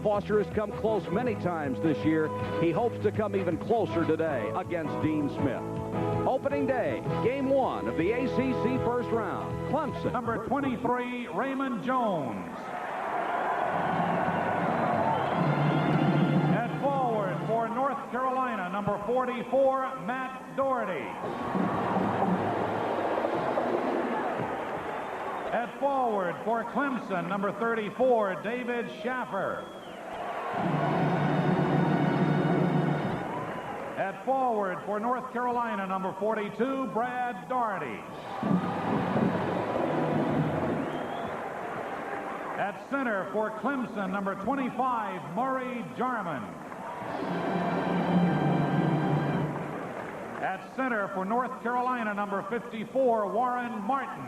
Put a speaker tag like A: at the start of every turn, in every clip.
A: Foster has come close many times this year. He hopes to come even closer today against Dean Smith. Opening day, game 1 of the ACC first round. Clemson.
B: Number 23, Raymond Jones. At forward for North Carolina, number 44, Matt Doherty. At forward for Clemson, number 34, David Schaffer. At forward for North Carolina, number 42, Brad Daugherty. At center for Clemson, number 25, Murray Jarman. At center for North Carolina, number 54, Warren Martin.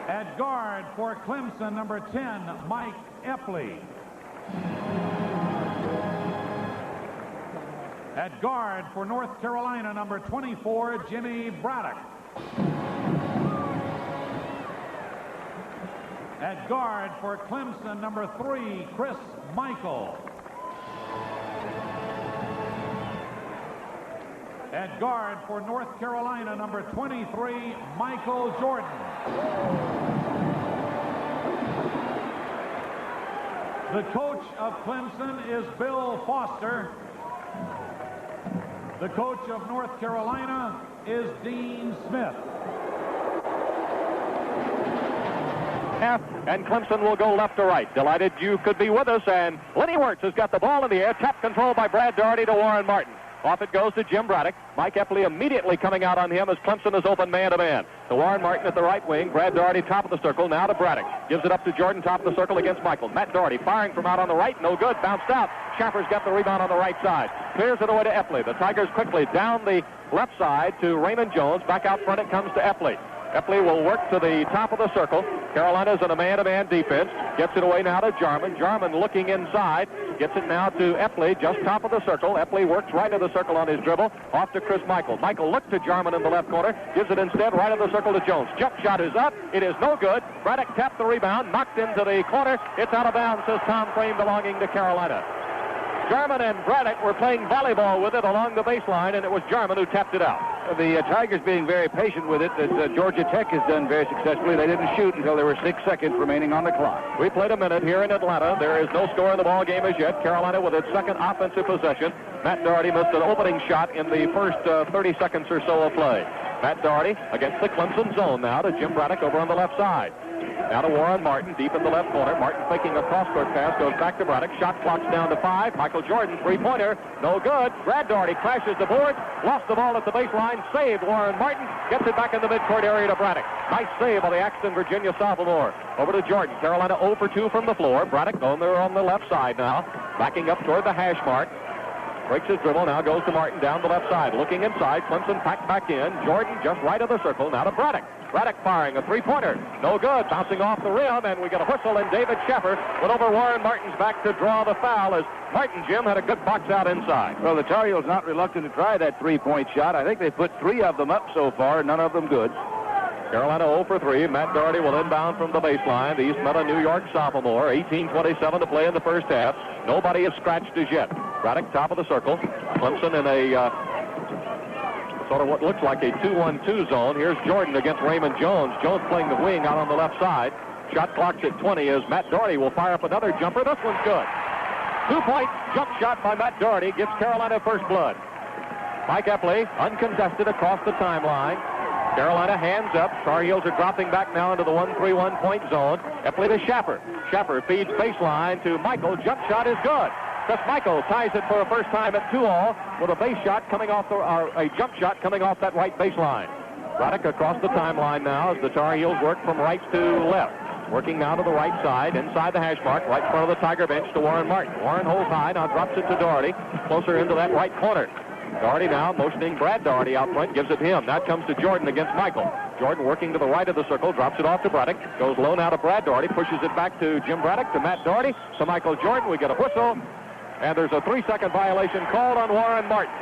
B: At guard for Clemson, number 10, Mike Epley. At guard for North Carolina, number 24, Jimmy Braddock. At guard for Clemson, number 3, Chris Michael. At guard for North Carolina, number 23, Michael Jordan. The coach of Clemson is Bill Foster. The coach of North Carolina is Dean Smith.
C: And Clemson will go left to right. Delighted you could be with us. And Lenny Wirtz has got the ball in the air. Tap control by Brad Daugherty to Warren Martin. Off it goes to Jim Braddock. Mike Epley immediately coming out on him as Clemson is open man-to-man. To Warren Martin at the right wing. Brad Daugherty top of the circle. Now to Braddock. Gives it up to Jordan top of the circle against Michael. Matt Daugherty firing from out on the right. No good. Bounced out. Schaffer's got the rebound on the right side. Clears it away to Epley. The Tigers quickly down the left side to Raymond Jones. Back out front it comes to Epley. Epley will work to the top of the circle. Carolina's in a man-to-man defense. Gets it away now to Jarman. Jarman looking inside. Gets it now to Epley, just top of the circle. Epley works right of the circle on his dribble. Off to Chris Michael. Michael looked to Jarman in the left corner. Gives it instead right of the circle to Jones. Jump shot is up. It is no good. Braddock tapped the rebound. Knocked into the corner. It's out of bounds, says Tom Frame, belonging to Carolina. Jarman and Braddock were playing volleyball with it along the baseline, and it was Jarman who tapped it out.
D: The Tigers being very patient with it, that Georgia Tech has done very successfully. They didn't shoot until there were 6 seconds remaining on the clock.
C: We played a minute here in Atlanta. There is no score in the ball game as yet. Carolina with its second offensive possession. Matt Daugherty missed an opening shot in the first 30 seconds or so of play. Matt Daugherty against the Clemson zone now to Jim Braddock over on the left side. Now to Warren Martin, deep in the left corner. Martin faking a cross-court pass, goes back to Braddock. Shot clock's down to 5. Michael Jordan, three-pointer, no good. Brad Daugherty crashes the board, lost the ball at the baseline, saved Warren Martin, gets it back in the midcourt area to Braddock. Nice save by the Axton, Virginia sophomore. Over to Jordan. Carolina 0 for 2 from the floor. Braddock on there on the left side now, backing up toward the hash mark. Breaks his dribble, now goes to Martin down the left side. Looking inside, Clemson packed back in. Jordan just right of the circle, now to Braddock. Braddock firing a three-pointer. No good. Bouncing off the rim, and we get a whistle, and David Schaffer went over Warren Martin's back to draw the foul as Martin, Jim, had a good box out inside.
D: Well, the Tar Heels not reluctant to try that three-point shot. I think they put 3 of them up so far, none of them good.
C: Carolina 0 for 3. Matt Daugherty will inbound from the baseline. The East Meta New York sophomore. 18:27 to play in the first half. Nobody has scratched as yet. Braddock top of the circle. Clemson in a sort of what looks like a 2-1-2 zone. Here's Jordan against Raymond Jones. Jones playing the wing out on the left side. Shot clock's at 20 as Matt Daugherty will fire up another jumper. This one's good. 2-point jump shot by Matt Daugherty gives Carolina first blood. Mike Epley uncontested across the timeline. Carolina hands up. Tar Heels are dropping back now into the 1-3-1 point zone. Epley to Schaffer. Schaffer feeds baseline to Michael. Jump shot is good. Chris Michael ties it for a first time at 2-all with a base shot coming off a jump shot coming off that right baseline. Braddock across the timeline now as the Tar Heels work from right to left. Working now to the right side, inside the hash mark, right in front of the Tiger bench to Warren Martin. Warren holds high, now drops it to Daugherty, closer into that right corner. Daugherty now motioning Brad Daugherty out front, gives it to him. Now it comes to Jordan against Michael. Jordan working to the right of the circle, drops it off to Braddock, goes low now to Brad Daugherty, pushes it back to Jim Braddock, to Matt Daugherty, to Michael Jordan. We get a whistle, and there's a 3-second violation called on Warren Martin.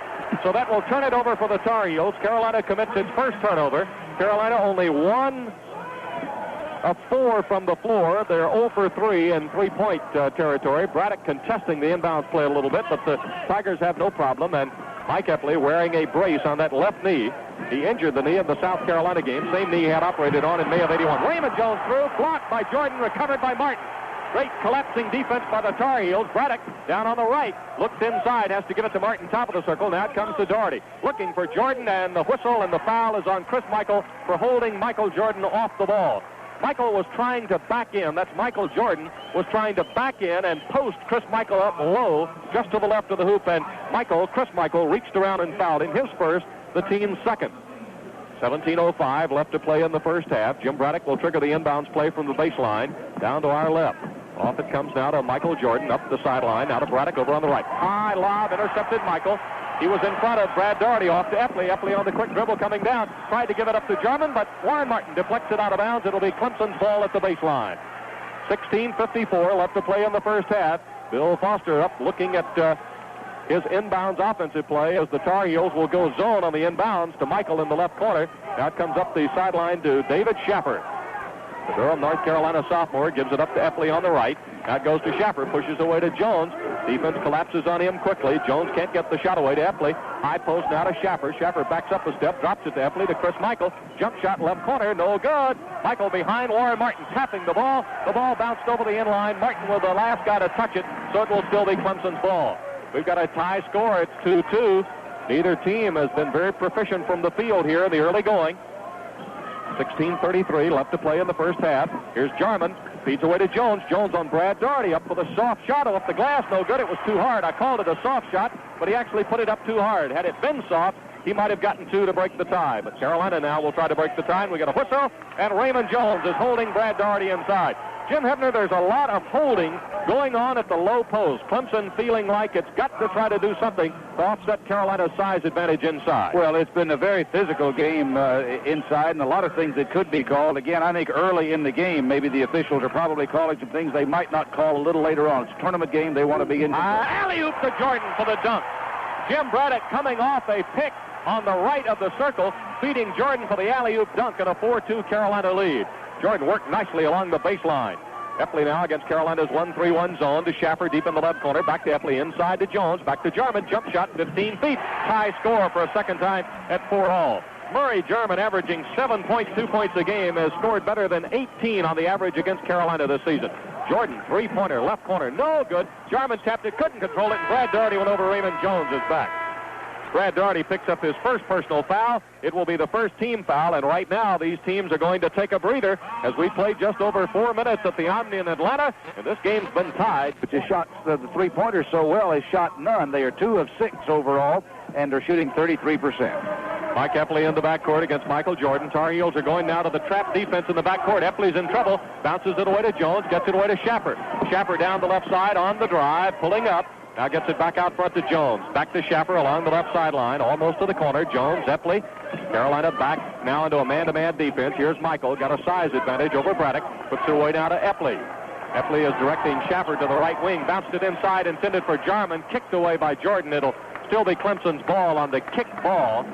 C: So that will turn it over for the Tar Heels. Carolina commits its first turnover. Carolina only one of 4 from the floor. They're 0 for 3 in three-point territory. Braddock contesting the inbounds play a little bit, but the Tigers have no problem. And Mike Epley wearing a brace on that left knee. He injured the knee in the South Carolina game. Same knee he had operated on in May of '81. Raymond Jones through, blocked by Jordan, recovered by Martin. Great collapsing defense by the Tar Heels. Braddock down on the right, looks inside, has to give it to Martin, top of the circle. Now it comes to Doherty, looking for Jordan, and the whistle and the foul is on Chris Michael for holding Michael Jordan off the ball. Michael was trying to back in. That's Michael Jordan was trying to back in and post Chris Michael up low, just to the left of the hoop, and Chris Michael reached around and fouled him. His first, the team's second. 17:05 left to play in the first half. Jim Braddock will trigger the inbounds play from the baseline down to our left. Off it comes now to Michael Jordan, up the sideline, now to Braddock over on the right. High lob, intercepted Michael. He was in front of Brad Doherty, off to Epley. Epley on the quick dribble coming down. Tried to give it up to German, but Warren Martin deflects it out of bounds. It'll be Clemson's ball at the baseline. 16:54 left to play in the first half. Bill Foster up looking at his inbounds offensive play as the Tar Heels will go zone on the inbounds to Michael in the left corner. Now it comes up the sideline to David Schaffer. The Durham, North Carolina sophomore gives it up to Epley on the right. Now it goes to Schaffer, pushes away to Jones. Defense collapses on him quickly. Jones can't get the shot away to Epley. High post now to Schaffer. Schaffer backs up a step, drops it to Epley to Chris Michael. Jump shot left corner, no good. Michael behind Warren Martin, tapping the ball. The ball bounced over the inline. Martin was the last guy to touch it, so it will still be Clemson's ball. We've got a tie score. It's 2-2. Neither team has been very proficient from the field here in the early going. 16:33 left to play in the first half. Here's Jarman. Feeds away to Jones. Jones on Brad Doherty. Up for the soft shot off the glass. No good. It was too hard. I called it a soft shot, but he actually put it up too hard. Had it been soft, he might have gotten 2 to break the tie. But Carolina now will try to break the tie. We got a whistle, and Raymond Jones is holding Brad Doherty inside. Jim Hebner, there's a lot of holding going on at the low post. Clemson feeling like it's got to try to do something to offset Carolina's size advantage inside.
D: Well, it's been a very physical game inside, and a lot of things that could be called. Again, I think early in the game, maybe the officials are probably calling some things they might not call a little later on. It's a tournament game. They want to be in.
C: Alley-oop to Jordan for the dunk. Jim Braddock coming off a pick on the right of the circle, feeding Jordan for the alley-oop dunk and a 4-2 Carolina lead. Jordan worked nicely along the baseline. Epley now against Carolina's 1-3-1 zone to Schaffer deep in the left corner. Back to Epley inside to Jones. Back to Jarman. Jump shot 15 feet. Tie score for a second time at 4-all. Murray Jarman, averaging 7.2 points a game, has scored better than 18 on the average against Carolina this season. Jordan, three-pointer, left corner, no good. Jarman tapped it, couldn't control it, and Brad Doherty went over Raymond Jones' back. Brad Doherty picks up his first personal foul. It will be the first team foul, and right now these teams are going to take a breather as we played just over 4 minutes at the Omni in Atlanta, and this game's been tied.
D: But just shot the three-pointers so well, they shot none. They are 2 of 6 overall, and are shooting 33%.
C: Mike Epley in the backcourt against Michael Jordan. Tar Heels are going now to the trap defense in the backcourt. Epley's in trouble, bounces it away to Jones, gets it away to Schaffer. Schaffer down the left side on the drive, pulling up. Now gets it back out front to Jones. Back to Schaffer along the left sideline, almost to the corner. Jones, Epley. Carolina back now into a man-to-man defense. Here's Michael, got a size advantage over Braddock. Puts it away now to Epley. Epley is directing Schaffer to the right wing. Bounced it inside, intended for Jarman. Kicked away by Jordan. It'll still be Clemson's ball on the kick ball.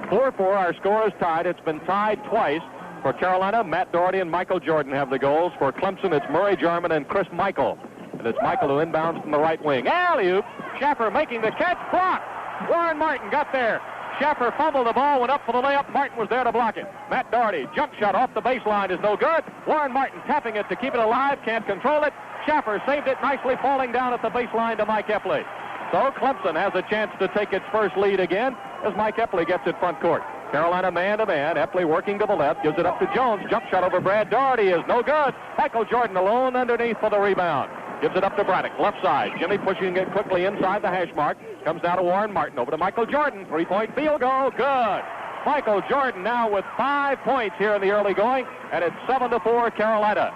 C: 4-4, our score is tied. It's been tied twice. For Carolina, Matt Doherty and Michael Jordan have the goals. For Clemson, it's Murray Jarman and Chris Michael. And it's Michael who inbounds from the right wing. Alley-oop. Schaffer making the catch. Blocked. Warren Martin got there. Schaffer fumbled the ball, went up for the layup. Martin was there to block it. Matt Doherty, jump shot off the baseline is no good. Warren Martin tapping it to keep it alive. Can't control it. Schaffer saved it nicely, falling down at the baseline to Mike Epley. So Clemson has a chance to take its first lead again as Mike Epley gets it front court. Carolina man-to-man. Epley working to the left. Gives it up to Jones. Jump shot over Brad Doherty is no good. Michael Jordan alone underneath for the rebound. Gives it up to Braddock, left side. Jimmy pushing it quickly inside the hash mark. Comes down to Warren Martin, over to Michael Jordan. Three-point field goal, good. Michael Jordan now with 5 points here in the early going, and it's 7-4 Carolina.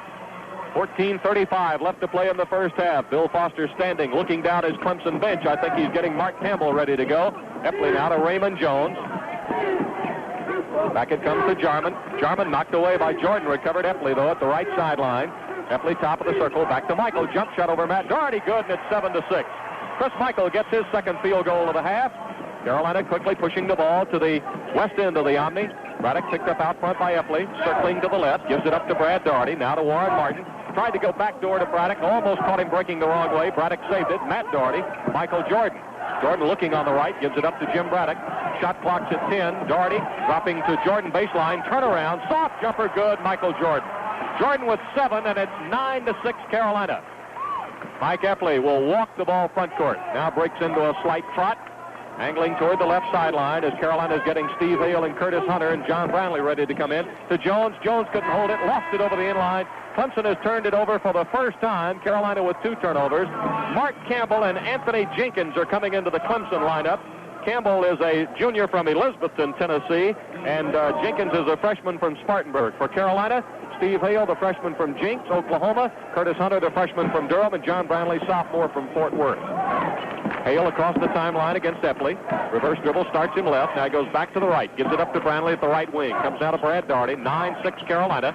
C: 14:35 left to play in the first half. Bill Foster standing, looking down his Clemson bench. I think he's getting Mark Campbell ready to go. Epley now to Raymond Jones. Back it comes to Jarman. Jarman knocked away by Jordan. Recovered Epley, though, at the right sideline. Epley top of the circle, back to Michael. Jump shot over Matt Doherty, good, and it's 7-6. Chris Michael gets his second field goal of the half. Carolina quickly pushing the ball to the west end of the Omni. Braddock picked up out front by Epley, circling to the left, gives it up to Brad Daugherty. Now to Warren Martin. Tried to go back door to Braddock, almost caught him breaking the wrong way. Braddock saved it. Matt Daugherty, Michael Jordan. Jordan looking on the right, gives it up to Jim Braddock. Shot clock's at 10. Daugherty dropping to Jordan baseline. Turnaround, soft jumper, good. Michael Jordan. Jordan with 7, and it's 9-6 Carolina. Mike Epley will walk the ball front court. Now breaks into a slight trot. Angling toward the left sideline as Carolina is getting Steve Hale and Curtis Hunter and John Brownlee ready to come in. To Jones. Jones couldn't hold it. Lost it over the inline. Clemson has turned it over for the first time. Carolina with 2 turnovers. Mark Campbell and Anthony Jenkins are coming into the Clemson lineup. Campbell is a junior from Elizabethton, Tennessee, and Jenkins is a freshman from Spartanburg. For Carolina, Steve Hale, the freshman from Jenks, Oklahoma. Curtis Hunter, the freshman from Durham, and John Brownlee, sophomore from Fort Worth. Hale across the timeline against Epley. Reverse dribble, starts him left. Now goes back to the right. Gives it up to Brownlee at the right wing. Comes out to Brad Daugherty. 9-6 Carolina.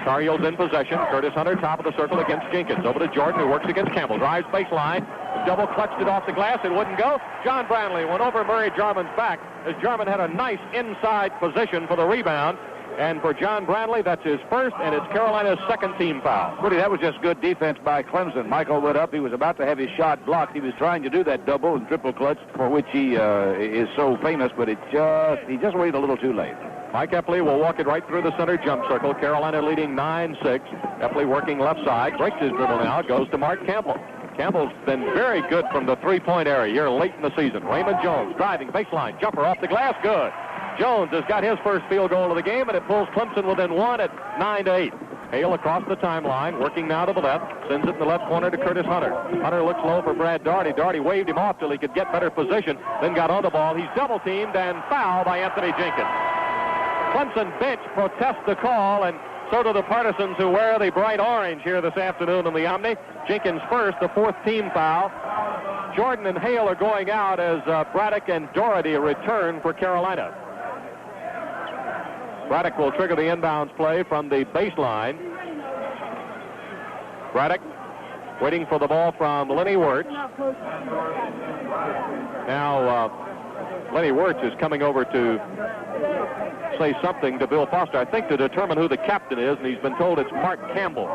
C: Tar Heels in possession. Curtis Hunter, top of the circle against Jenkins. Over to Jordan, who works against Campbell. Drives baseline. Double clutched it off the glass. It wouldn't go. John Brownlee went over Murray Jarman's back as Jarman had a nice inside position for the rebound. And for John Brownlee, that's his first, and it's Carolina's second team foul.
D: Woody, that was just good defense by Clemson. Michael went up. He was about to have his shot blocked. He was trying to do that double and triple clutch for which he is so famous, but he just waited a little too late.
C: Mike Epley will walk it right through the center jump circle. Carolina leading 9-6. Epley working left side. Breaks his dribble now. Goes to Mark Campbell. Campbell's been very good from the three-point area here late in the season. Raymond Jones driving baseline. Jumper off the glass. Good. Jones has got his first field goal of the game, and it pulls Clemson within 1 at 9-8. Hale across the timeline, working now to the left. Sends it in the left corner to Curtis Hunter. Hunter looks low for Brad Daugherty. Daugherty waved him off till he could get better position, then got on the ball. He's double-teamed and fouled by Anthony Jenkins. Clemson bench protests the call, and so do the partisans who wear the bright orange here this afternoon in the Omni. Jenkins first, the 4th team foul. Jordan and Hale are going out as Braddock and Daugherty return for Carolina. Braddock will trigger the inbounds play from the baseline. Braddock waiting for the ball from Lenny Wirtz. Now, Lenny Wirtz is coming over to say something to Bill Foster, I think to determine who the captain is, and he's been told it's Mark Campbell.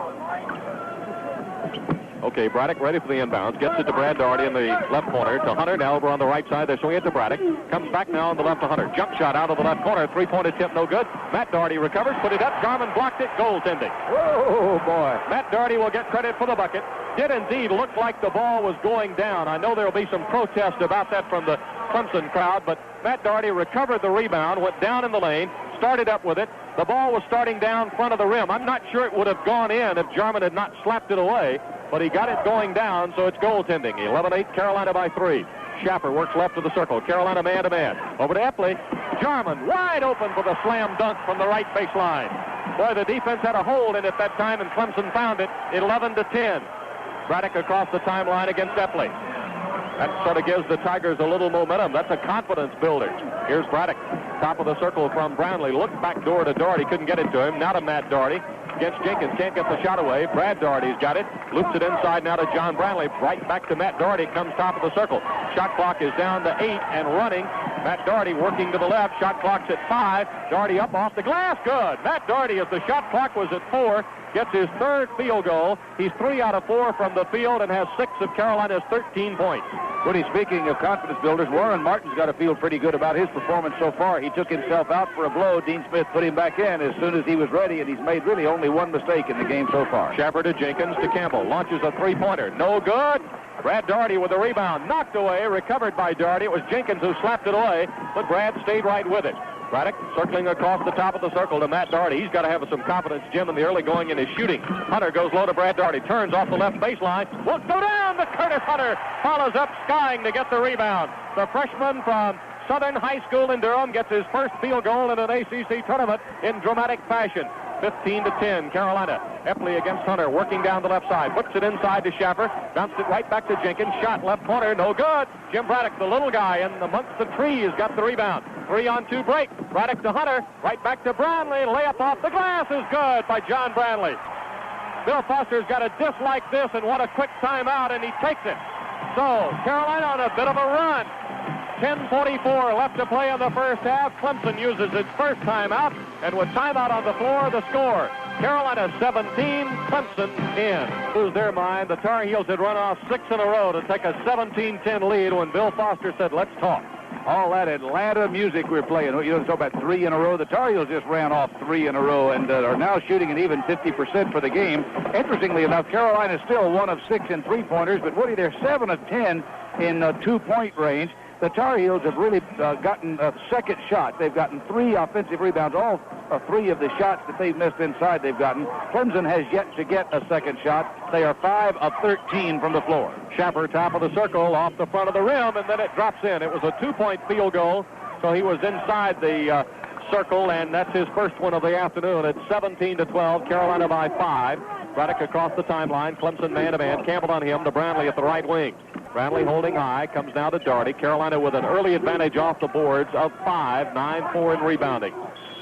C: Okay, Braddock ready for the inbounds. Gets it to Brad Daugherty in the left corner. To Hunter, now over on the right side. They're swinging it to Braddock. Comes back now on the left to Hunter. Jump shot out of the left corner. Three-point attempt, no good. Matt Daugherty recovers, put it up. Jarman blocked it. Goaltending.
D: Oh, boy.
C: Matt Daugherty will get credit for the bucket. Did indeed look like the ball was going down. I know there will be some protest about that from the Clemson crowd, but Matt Daugherty recovered the rebound, went down in the lane, started up with it. The ball was starting down front of the rim. I'm not sure it would have gone in if Jarman had not slapped it away, but he got it going down, so it's goaltending. 11-8, Carolina by 3. Schaffer works left of the circle. Carolina man-to-man. Over to Epley. Jarman wide open for the slam dunk from the right baseline. Boy, the defense had a hold in it that time, and Clemson found it. 11-10. Braddock across the timeline against Epley. That sort of gives the Tigers a little momentum. That's a confidence builder. Here's Braddock, top of the circle from Brownlee. Looked back door to Daugherty, couldn't get it to him. Now to Matt Daugherty. Against Jenkins, can't get the shot away. Brad Daugherty's got it. Loops it inside now to John Brownlee. Right back to Matt Daugherty, comes top of the circle. Shot clock is down to 8 and running. Matt Daugherty working to the left. Shot clock's at 5. Daugherty up off the glass. Good. Matt Daugherty, as the shot clock was at 4, gets his 3rd field goal. He's 3 out of 4 from the field and has 6 of Carolina's 13 points.
D: Woody, speaking of confidence builders, Warren Martin's got to feel pretty good about his performance so far. He took himself out for a blow. Dean Smith put him back in as soon as he was ready, and he's made really only one mistake in the game so far.
C: Schaffer to Jenkins to Campbell. Launches a three-pointer. No good. Brad Daugherty with the rebound. Knocked away. Recovered by Daugherty. It was Jenkins who slapped it away, but Brad stayed right with it. Braddock circling across the top of the circle to Matt Daugherty. He's got to have some confidence, Jim, in the early going in his shooting. Hunter goes low to Brad Daugherty. Turns off the left baseline. Won't go down. The Curtis Hunter follows up, skying to get the rebound. The freshman from Southern High School in Durham gets his first field goal in an ACC tournament in dramatic fashion. 15-10, Carolina. Epley against Hunter, working down the left side. Puts it inside to Schaffer. Bounced it right back to Jenkins. Shot left corner, no good. Jim Braddock, the little guy in amongst the trees, got the rebound. 3-on-2 break. Braddock to Hunter. Right back to Brownlee. Layup off the glass is good by John Brownlee. Bill Foster's got a dish like this and want a quick timeout, and he takes it. So, Carolina on a bit of a run. 10:44 left to play in the first half. Clemson uses its first timeout, and with timeout on the floor, the score. Carolina 17, Clemson in. Lose their mind. The Tar Heels had run off 6 in a row to take a 17-10 lead when Bill Foster said, let's talk.
D: All that Atlanta music we're playing. You know, talk about 3 in a row. The Tar Heels just ran off 3 in a row and are now shooting an even 50% for the game. Interestingly enough, Carolina is still 1 of 6 in three-pointers, but Woody, they're 7 of 10 in two-point range. The Tar Heels have really gotten a second shot. They've gotten 3 offensive rebounds. All 3 of the shots that they've missed inside they've gotten. Clemson has yet to get a second shot. They are 5 of 13 from the floor.
C: Schaffer, top of the circle, off the front of the rim, and then it drops in. It was a 2-point field goal, so he was inside the circle, and that's his first one of the afternoon. It's 17-12, Carolina by 5. Braddock across the timeline, Clemson man-to-man. Campbell on him to Brownlee at the right wing. Brownlee holding high, comes now to Doherty. Carolina with an early advantage off the boards of 5, 9-4 in rebounding.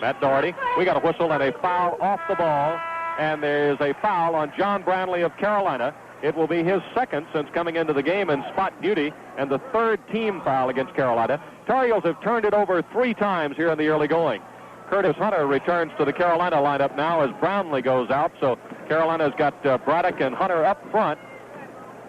C: Matt Doherty, we got a whistle and a foul off the ball, and there's a foul on John Brownlee of Carolina. It will be his second since coming into the game in spot duty, and the third team foul against Carolina. Tar Heels have turned it over 3 times here in the early going. Curtis Hunter returns to the Carolina lineup now as Brownlee goes out, so Carolina's got Braddock and Hunter up front.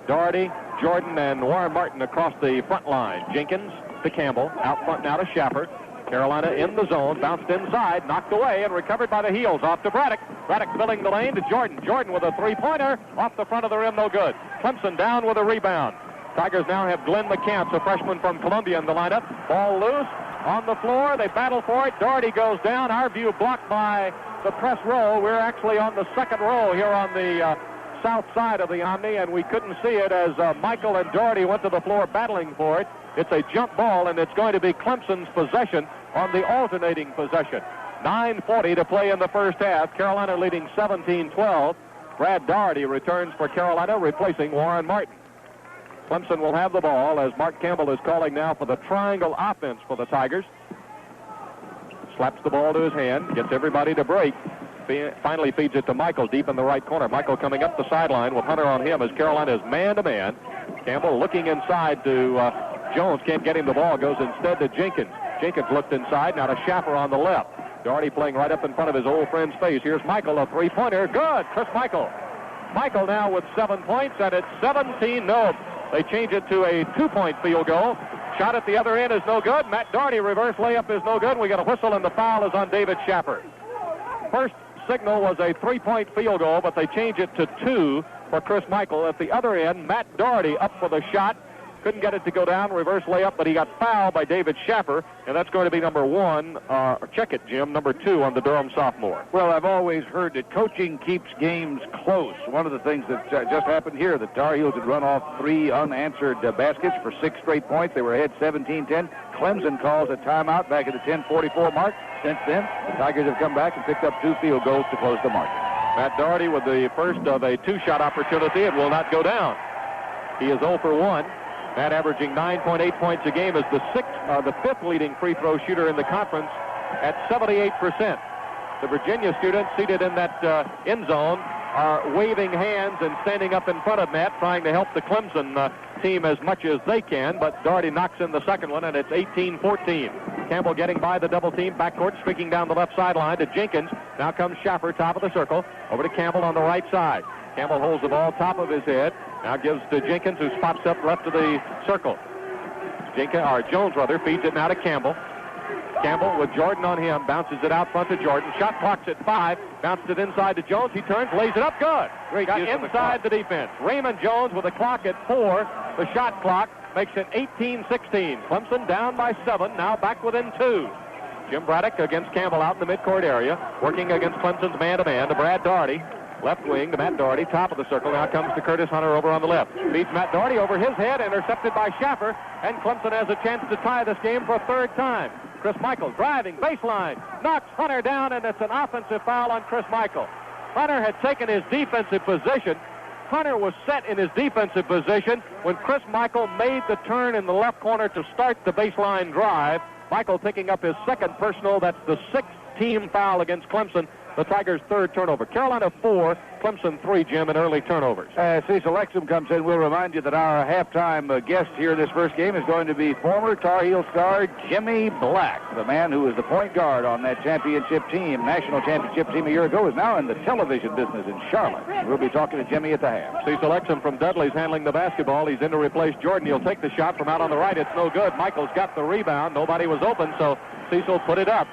C: Doherty, Jordan, and Warren Martin across the front line. Jenkins to Campbell, out front now to Schaffer. Carolina in the zone, bounced inside, knocked away, and recovered by the heels. Off to Braddock. Braddock filling the lane to Jordan. Jordan with a three-pointer, off the front of the rim, no good. Clemson down with a rebound. Tigers now have Glenn McCants, a freshman from Columbia, in the lineup. Ball loose, on the floor, they battle for it. Doherty goes down. Our view blocked by the press row. We're actually on the second row here on the south side of the Omni, and we couldn't see it as Michael and Doherty went to the floor battling for it. It's a jump ball, and it's going to be Clemson's possession on the alternating possession. 9:40 to play in the first half. Carolina leading 17-12. Brad Doherty returns for Carolina, replacing Warren Martin. Clemson will have the ball as Mark Campbell is calling now for the triangle offense for the Tigers. Slaps the ball to his hand, gets everybody to break. Finally feeds it to Michael deep in the right corner. Michael coming up the sideline with Hunter on him as Carolina is man-to-man. Campbell looking inside to Jones. Can't get him the ball. Goes instead to Jenkins. Jenkins looked inside. Now to Schaffer on the left. Doherty playing right up in front of his old friend's face. Here's Michael, a three-pointer. Good. Chris Michael. Michael now with 7 points, and it's 17. No. They change it to a 2-point field goal. Shot at the other end is no good. Matt Doherty reverse layup is no good. We got a whistle, and the foul is on David Schaffer. First signal was a 3-point field goal, but they change it to 2 for Chris Michael. At the other end, Matt Doherty up for the shot. Couldn't get it to go down, reverse layup, but he got fouled by David Schaffer, and that's going to be number 1, check it, Jim, number 2 on the Durham sophomore.
D: Well, I've always heard that coaching keeps games close. One of the things that just happened here, the Tar Heels had run off 3 unanswered baskets for 6 straight points. They were ahead 17-10. Clemson calls a timeout back at the 10:44 mark. Since then, the Tigers have come back and picked up 2 field goals to close the margin.
C: Matt Doherty with the first of a 2-shot opportunity. It will not go down. He is 0 for 1. Matt averaging 9.8 points a game is the 5th leading free throw shooter in the conference at 78%. The Virginia students seated in that end zone are waving hands and standing up in front of Matt, trying to help the Clemson team as much as they can, but Doherty knocks in the second one, and it's 18-14. Campbell getting by the double team, backcourt, streaking down the left sideline to Jenkins. Now comes Schaffer, top of the circle, over to Campbell on the right side. Campbell holds the ball top of his head. Now gives to Jenkins, who spots up left of the circle. Jones feeds it now to Campbell. Campbell with Jordan on him, bounces it out front to Jordan. Shot clock's at 5, bounced it inside to Jones. He turns, lays it up, good.
D: Great
C: got inside the defense. Raymond Jones with a clock at 4. The shot clock makes it 18-16. Clemson down by 7, now back within 2. Jim Braddock against Campbell out in the midcourt area, working against Clemson's man-to-man to Brad Doherty. Left wing to Matt Doherty, top of the circle. Now comes to Curtis Hunter over on the left. Beats Matt Doherty over his head, intercepted by Schaffer, and Clemson has a chance to tie this game for a 3rd time. Chris Michael driving, baseline, knocks Hunter down, and it's an offensive foul on Chris Michael. Hunter had taken his defensive position. Hunter was set in his defensive position when Chris Michael made the turn in the left corner to start the baseline drive. Michael picking up his 2nd personal. That's the 6th team foul against Clemson, the Tigers' third turnover. Carolina 4, Clemson 3, Jim, in early turnovers.
D: Cecil Exum comes in. We'll remind you that our halftime guest here this first game is going to be former Tar Heel star Jimmy Black, the man who was the point guard on that championship team, national championship team a year ago, is now in the television business in Charlotte. We'll be talking to Jimmy at the half.
C: Cecil Exum from Dudley's handling the basketball. He's in to replace Jordan. He'll take the shot from out on the right. It's no good. Michael's got the rebound. Nobody was open, so Cecil put it up.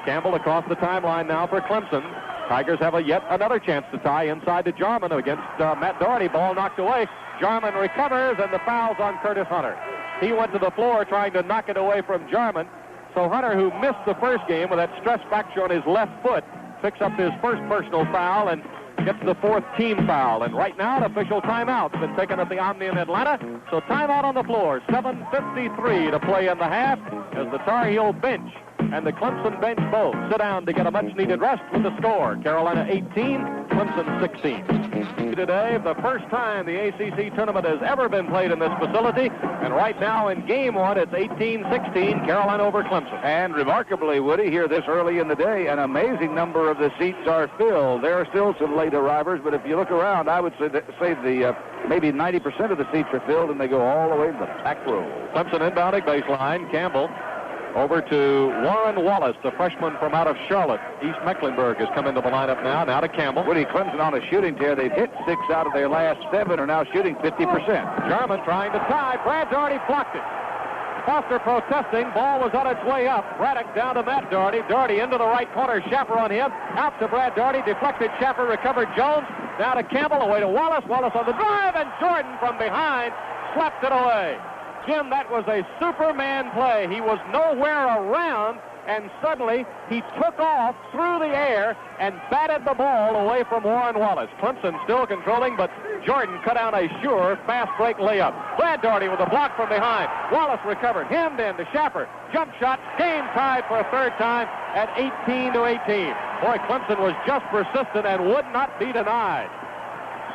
C: Campbell across the timeline now for Clemson. Tigers have yet another chance to tie inside to Jarman against Matt Doherty. Ball knocked away. Jarman recovers, and the foul's on Curtis Hunter. He went to the floor trying to knock it away from Jarman. So Hunter, who missed the first game with that stress fracture on his left foot, picks up his first personal foul and gets the fourth team foul. And right now, an official timeout's been taken at the Omni in Atlanta. So timeout on the floor. 7:53 to play in the half as the Tar Heel bench and the Clemson bench both sit down to get a much-needed rest with the score. Carolina 18, Clemson 16. Today, the first time the ACC tournament has ever been played in this facility. And right now in game one, it's 18-16, Carolina over Clemson.
D: And remarkably, Woody, here this early in the day, an amazing number of the seats are filled. There are still some late arrivers, but if you look around, I would say the maybe 90% of the seats are filled, and they go all the way to the back row.
C: Clemson inbounding baseline. Campbell over to Warren Wallace, the freshman from out of Charlotte. East Mecklenburg has come into the lineup now. Now to Campbell.
D: Woody, Clemson on a shooting tear. They've hit 6 out of their last 7, are now shooting 50%.
C: Jarman trying to tie. Brad Doherty blocked it. Foster protesting. Ball was on its way up. Braddock down to Matt Doherty. Doherty into the right corner. Schaffer on him. Out to Brad Doherty. Deflected. Schaffer recovered. Jones. Now to Campbell. Away to Wallace. Wallace on the drive. And Jordan from behind slapped it away. Jim, that was a Superman play. He was nowhere around, and suddenly he took off through the air and batted the ball away from Warren Wallace. Clemson still controlling, but Jordan cut out a sure fast break layup. Brad Doherty with a block from behind. Wallace recovered, hemmed in to Schaffer. Jump shot, game tied for a third time at 18-18. Boy, Clemson was just persistent and would not be denied.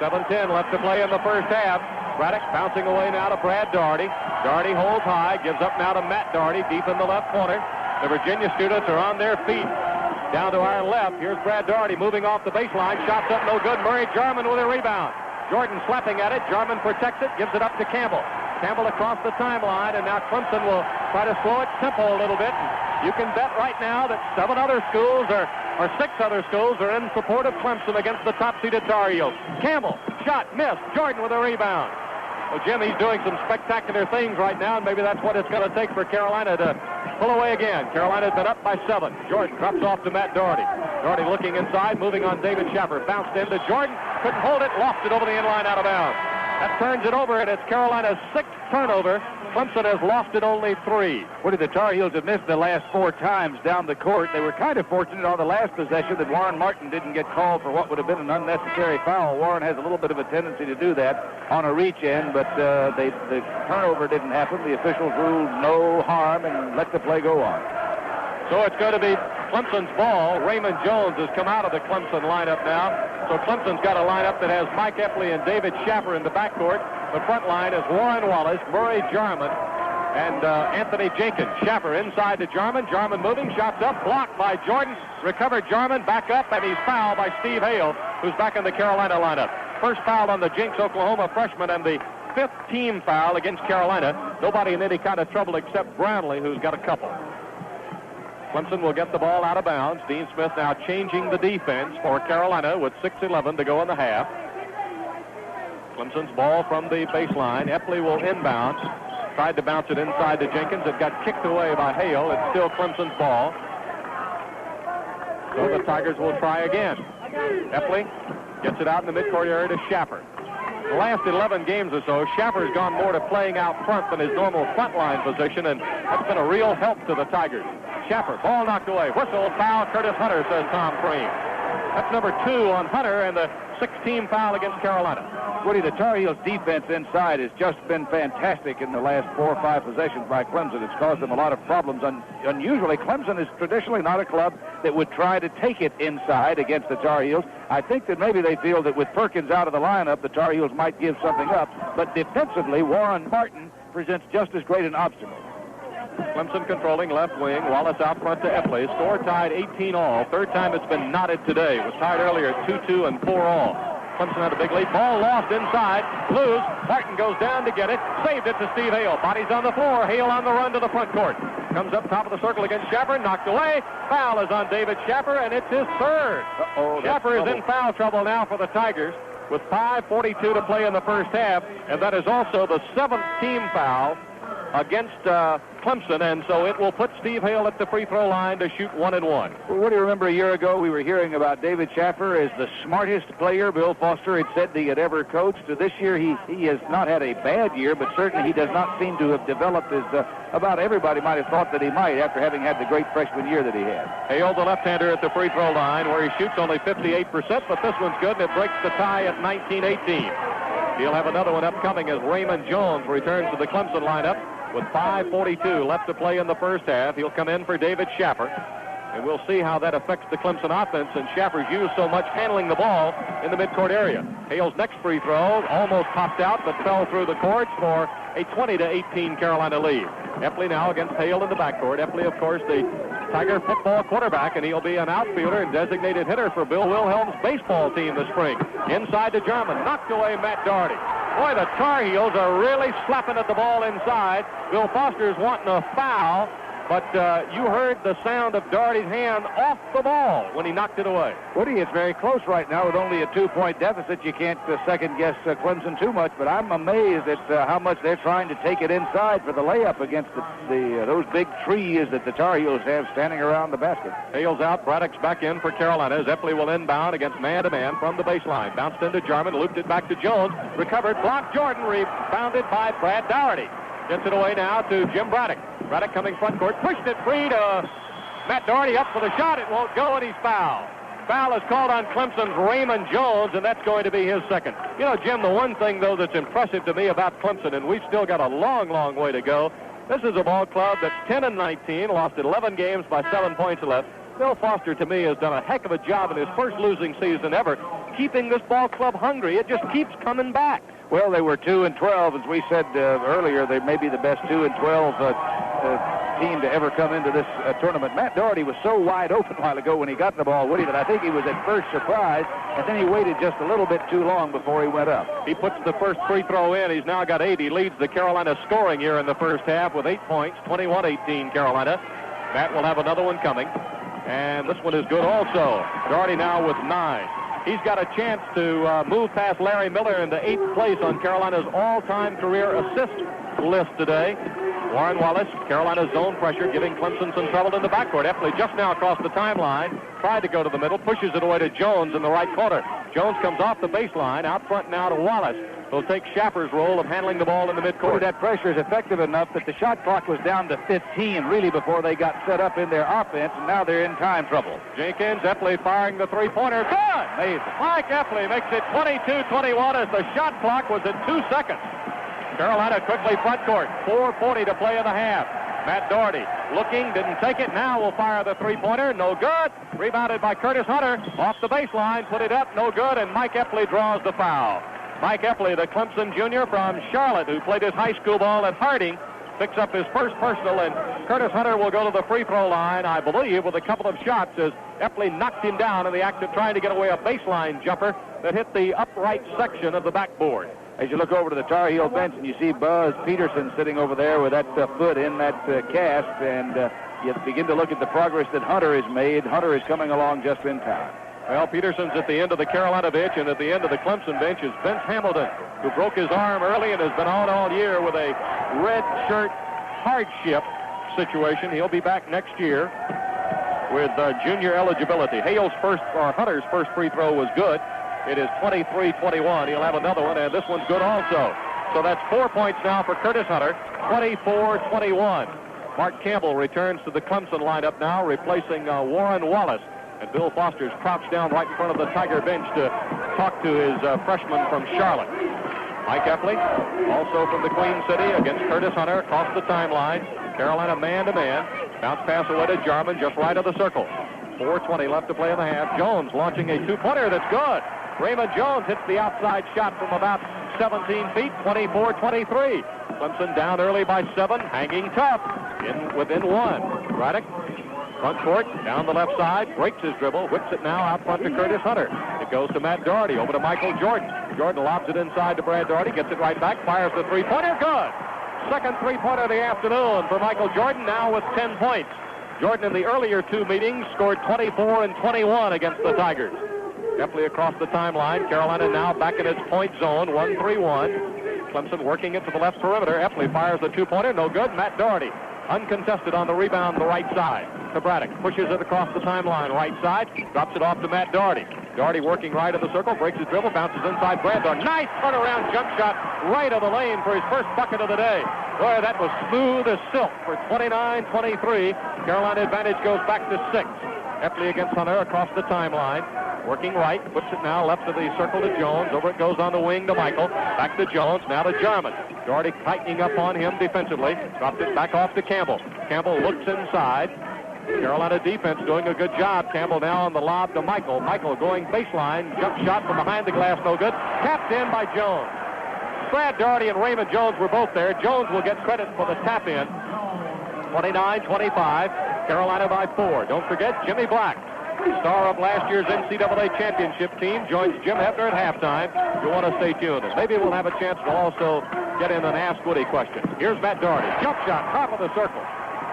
C: 7:10 left to play in the first half. Braddock bouncing away now to Brad Doherty. Doherty holds high, gives up now to Matt Doherty, deep in the left corner. The Virginia students are on their feet. Down to our left, here's Brad Doherty moving off the baseline. Shots up, no good. Murray Jarman with a rebound. Jordan slapping at it. Jarman protects it, gives it up to Campbell. Campbell across the timeline, and now Clemson will try to slow its tempo a little bit. You can bet right now that 6 other schools are in support of Clemson against the top-seeded Tar Heels. Campbell, shot, missed. Jordan with a rebound. Well, Jim, he's doing some spectacular things right now, and maybe that's what it's going to take for Carolina to pull away again. Carolina's been up by 7. Jordan drops off to Matt Doherty. Doherty looking inside, moving on David Schaffer. Bounced into Jordan, couldn't hold it, lost it over the inline out of bounds. That turns it over, and it's Carolina's 6th turnover. Clemson has lost it only 3.
D: What did the Tar Heels have missed the last 4 times down the court? They were kind of fortunate on the last possession that Warren Martin didn't get called for what would have been an unnecessary foul. Warren has a little bit of a tendency to do that on a reach in, but the turnover didn't happen. The officials ruled no harm and let the play go on.
C: So it's going to be Clemson's ball. Raymond Jones has come out of the Clemson lineup now. So Clemson's got a lineup that has Mike Epley and David Schaffer in the backcourt. The front line is Warren Wallace, Murray Jarman, and Anthony Jenkins. Schaffer inside to Jarman. Jarman moving, shots up, blocked by Jordan. Recovered Jarman, back up, and he's fouled by Steve Hale, who's back in the Carolina lineup. First foul on the Jinx, Oklahoma freshman, and the 5th team foul against Carolina. Nobody in any kind of trouble except Brownlee, who's got a couple. Clemson will get the ball out of bounds. Dean Smith now changing the defense for Carolina with 6:11 to go in the half. Clemson's ball from the baseline. Epley will inbound. Tried to bounce it inside to Jenkins. It got kicked away by Hale. It's still Clemson's ball. So the Tigers will try again. Epley gets it out in the midcourt area to Schaffer. The last 11 games or so, Schaffer's gone more to playing out front than his normal frontline position, and that's been a real help to the Tigers. Schaffer, ball knocked away. Whistle, foul, Curtis Hunter, says Tom Crean. That's number 2 on Hunter and the 6th-team foul against Carolina.
D: Woody, the Tar Heels' defense inside has just been fantastic in the last 4 or 5 possessions by Clemson. It's caused them a lot of problems. Unusually, Clemson is traditionally not a club that would try to take it inside against the Tar Heels. I think that maybe they feel that with Perkins out of the lineup, the Tar Heels might give something up. But defensively, Warren Martin presents just as great an obstacle.
C: Clemson controlling left wing. Wallace out front to Epley. Score tied 18-all. Third time it's been knotted today. It was tied earlier at 2-2 and 4-all. Clemson had a big lead. Ball lost inside. Lose. Martin goes down to get it. Saved it to Steve Hale. Body's on the floor. Hale on the run to the front court. Comes up top of the circle against Schaffer. Knocked away. Foul is on David Schaffer, and it's his third. Schaffer is in foul trouble now for the Tigers with 5:42 to play in the first half, and that is also the 7th team foul against Clemson, and so it will put Steve Hale at the free throw line to shoot 1 and 1.
D: Well, what do you remember a year ago we were hearing about David Schaffer as the smartest player Bill Foster had said he had ever coached. This year he has not had a bad year, but certainly he does not seem to have developed as about everybody might have thought that he might after having had the great freshman year that he had.
C: Hale, the left-hander, at the free throw line where he shoots only 58%, but this one's good, and it breaks the tie at 19-18. He'll have another one upcoming as Raymond Jones returns to the Clemson lineup with 5:42 left to play in the first half. He'll come in for David Schaffer, and we'll see how that affects the Clemson offense, and Schaffer's used so much handling the ball in the midcourt area. Hale's next free throw almost popped out but fell through the courts for a 20-18 Carolina lead. Epley now against Hale in the backcourt. Epley, of course, the Tiger football quarterback, and he'll be an outfielder and designated hitter for Bill Wilhelm's baseball team this spring. Inside to Jarman, knocked away Matt Doherty. Boy, the Tar Heels are really slapping at the ball inside. Bill Foster's wanting a foul, but you heard the sound of Doherty's hand off the ball when he knocked it away.
D: Woody, it's very close right now with only a 2-point deficit. You can't second-guess Clemson too much, but I'm amazed at how much they're trying to take it inside for the layup against those big trees that the Tar Heels have standing around the basket.
C: Hale's out. Braddock's back in for Carolina as Epley will inbound against man-to-man from the baseline. Bounced into Jarman, looped it back to Jones. Recovered, blocked Jordan, rebounded by Brad Doherty. Gets it away now to Jim Braddock. Braddock coming front court, pushed it free to Matt Doherty up for the shot. It won't go, and he's fouled. Foul is called on Clemson's Raymond Jones, and that's going to be his second. You know, Jim, the one thing, though, that's impressive to me about Clemson, and we've still got a long, long way to go, this is a ball club that's 10-19, lost 11 games by 7 points left. Bill Foster, to me, has done a heck of a job in his first losing season ever, keeping this ball club hungry. It just keeps coming back.
D: Well, they were 2-12, as we said earlier. They may be the best 2-12 team to ever come into this tournament. Matt Doherty was so wide open a while ago when he got the ball, Woody, that I think he was at first surprised, and then he waited just a little bit too long before he went up.
C: He puts the first free throw in. He's now got 8. He leads the Carolina scoring here in the first half with 8 points, 21-18 Carolina. Matt will have another one coming, and this one is good also. Doherty now with 9. He's got a chance to move past Larry Miller into 8th place on Carolina's all-time career assist list today. Warren Wallace, Carolina's zone pressure, giving Clemson some trouble in the backcourt. Epley just now across the timeline, tried to go to the middle, pushes it away to Jones in the right corner. Jones comes off the baseline, out front now to Wallace. He'll take Schaffer's role of handling the ball in the midcourt.
D: That pressure is effective enough that the shot clock was down to 15, really, before they got set up in their offense, and now they're in time trouble.
C: Jenkins, Epley firing the three-pointer. Good!
D: Amazing.
C: Mike Epley makes it 22-21 as the shot clock was at 2 seconds. Carolina quickly front court. 4:40 to play in the half. Matt Doherty looking, didn't take it. Now will fire the three-pointer. No good. Rebounded by Curtis Hunter. Off the baseline, put it up. No good, and Mike Epley draws the foul. Mike Epley, the Clemson junior from Charlotte, who played his high school ball at Harding, picks up his first personal, and Curtis Hunter will go to the free throw line, I believe, with a couple of shots as Epley knocked him down in the act of trying to get away a baseline jumper that hit the upright section of the backboard.
D: As you look over to the Tar Heel bench and you see Buzz Peterson sitting over there with that foot in that cast, and you begin to look at the progress that Hunter has made. Hunter is coming along just in time.
C: Well, Peterson's at the end of the Carolina bench, and at the end of the Clemson bench is Vince Hamilton, who broke his arm early and has been on all year with a red shirt hardship situation. He'll be back next year with junior eligibility. Hunter's first free throw was good. It is 23-21. He'll have another one, and this one's good also. So that's 4 points now for Curtis Hunter, 24-21. Mark Campbell returns to the Clemson lineup now, replacing Warren Wallace. And Bill Foster's crouched down right in front of the Tiger bench to talk to his freshman from Charlotte. Mike Epley, also from the Queen City, against Curtis Hunter, across the timeline. Carolina man-to-man. Bounce pass away to Jarman, just right of the circle. 4:20 left to play in the half. Jones launching a two-pointer that's good. Raymond Jones hits the outside shot from about 17 feet, 24-23. Clemson down early by 7, hanging tough. within one. Braddock, front court, down the left side, breaks his dribble, whips it now out front to Curtis Hunter. It goes to Matt Doherty, over to Michael Jordan. Jordan lobs it inside to Brad Doherty, gets it right back, fires the three-pointer, good! Second three-pointer of the afternoon for Michael Jordan, now with 10 points. Jordan in the earlier two meetings scored 24 and 21 against the Tigers. Definitely across the timeline. Carolina now back in its point zone, 1-3-1. Clemson working it to the left perimeter. Epley fires the two-pointer, no good. Matt Doherty, uncontested on the rebound, the right side to Braddock. Pushes it across the timeline, right side. Drops it off to Matt Doherty. Doherty working right of the circle, breaks his dribble, bounces inside Brad Doherty. Nice turnaround jump shot right of the lane for his first bucket of the day. Boy, that was smooth as silk for 29-23. Carolina advantage goes back to 6. Epley against Hunter across the timeline. Working right, puts it now left of the circle to Jones. Over it goes on the wing to Michael. Back to Jones, now to Jarman. Doherty tightening up on him defensively. Dropped it back off to Campbell. Campbell looks inside. Carolina defense doing a good job. Campbell now on the lob to Michael. Michael going baseline. Jump shot from behind the glass, no good. Tapped in by Jones. Brad Doherty and Raymond Jones were both there. Jones will get credit for the tap in. 29-25. Carolina by 4. Don't forget Jimmy Black, star of last year's NCAA championship team, joins Jim Hefner at halftime. You want to stay tuned. And maybe we'll have a chance to also get in an Ask Woody question. Here's Matt Doherty. Jump shot, top of the circle.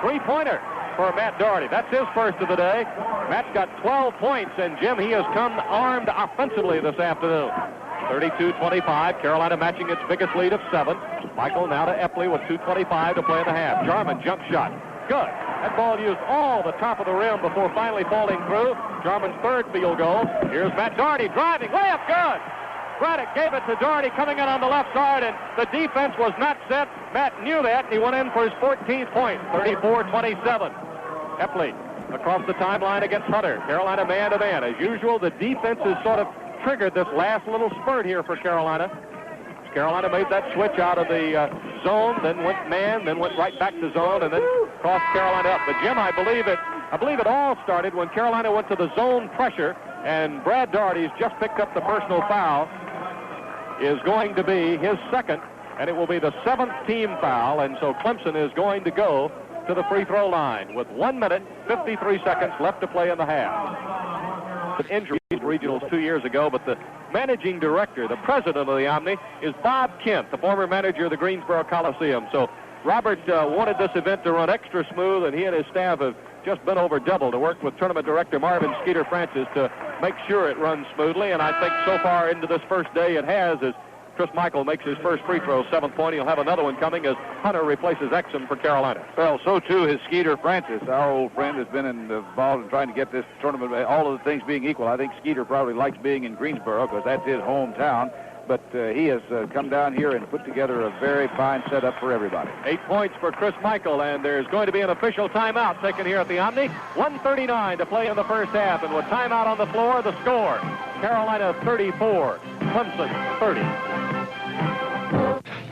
C: Three-pointer for Matt Doherty. That's his first of the day. Matt's got 12 points, and Jim, he has come armed offensively this afternoon. 32-25. Carolina matching its biggest lead of 7. Michael now to Epley with 2:25 to play in the half. Jarman jump shot. Good. That ball used all the top of the rim before finally falling through. Jarman's third field goal. Here's Matt Doherty driving. Layup good. Braddock gave it to Doherty coming in on the left side, and the defense was not set. Matt knew that, and he went in for his 14th point. 34-27. Epley across the timeline against Hunter. Carolina man-to-man. As usual, the defense has sort of triggered this last little spurt here for Carolina. Carolina made that switch out of the zone, then went man, then went right back to zone, and then crossed Carolina up. But Jim, I believe it all started when Carolina went to the zone pressure, and Brad Doherty's just picked up the personal foul. Is going to be his second, and it will be the 7th team foul, and so Clemson is going to go to the free throw line with 1 minute, 53 seconds left to play in the half. Injuries regionals 2 years ago, but the managing director, the president of the Omni, is Bob Kent, the former manager of the Greensboro Coliseum. So Robert wanted this event to run extra smooth, and he and his staff have just been over double to work with tournament director Marvin Skeeter Francis to make sure it runs smoothly. And I think so far into this first day it has, as Chris Michael makes his first free throw, 7th point. He'll have another one coming as Hunter replaces Exum for Carolina.
D: Well, so too has Skeeter Francis. Our old friend has been involved in trying to get this tournament, all of the things being equal. I think Skeeter probably likes being in Greensboro because that's his hometown. But he has come down here and put together a very fine setup for everybody.
C: 8 points for Chris Michael, and there's going to be an official timeout taken here at the Omni. 1:39 to play in the first half, and with timeout on the floor, the score: Carolina 34, Clemson 30.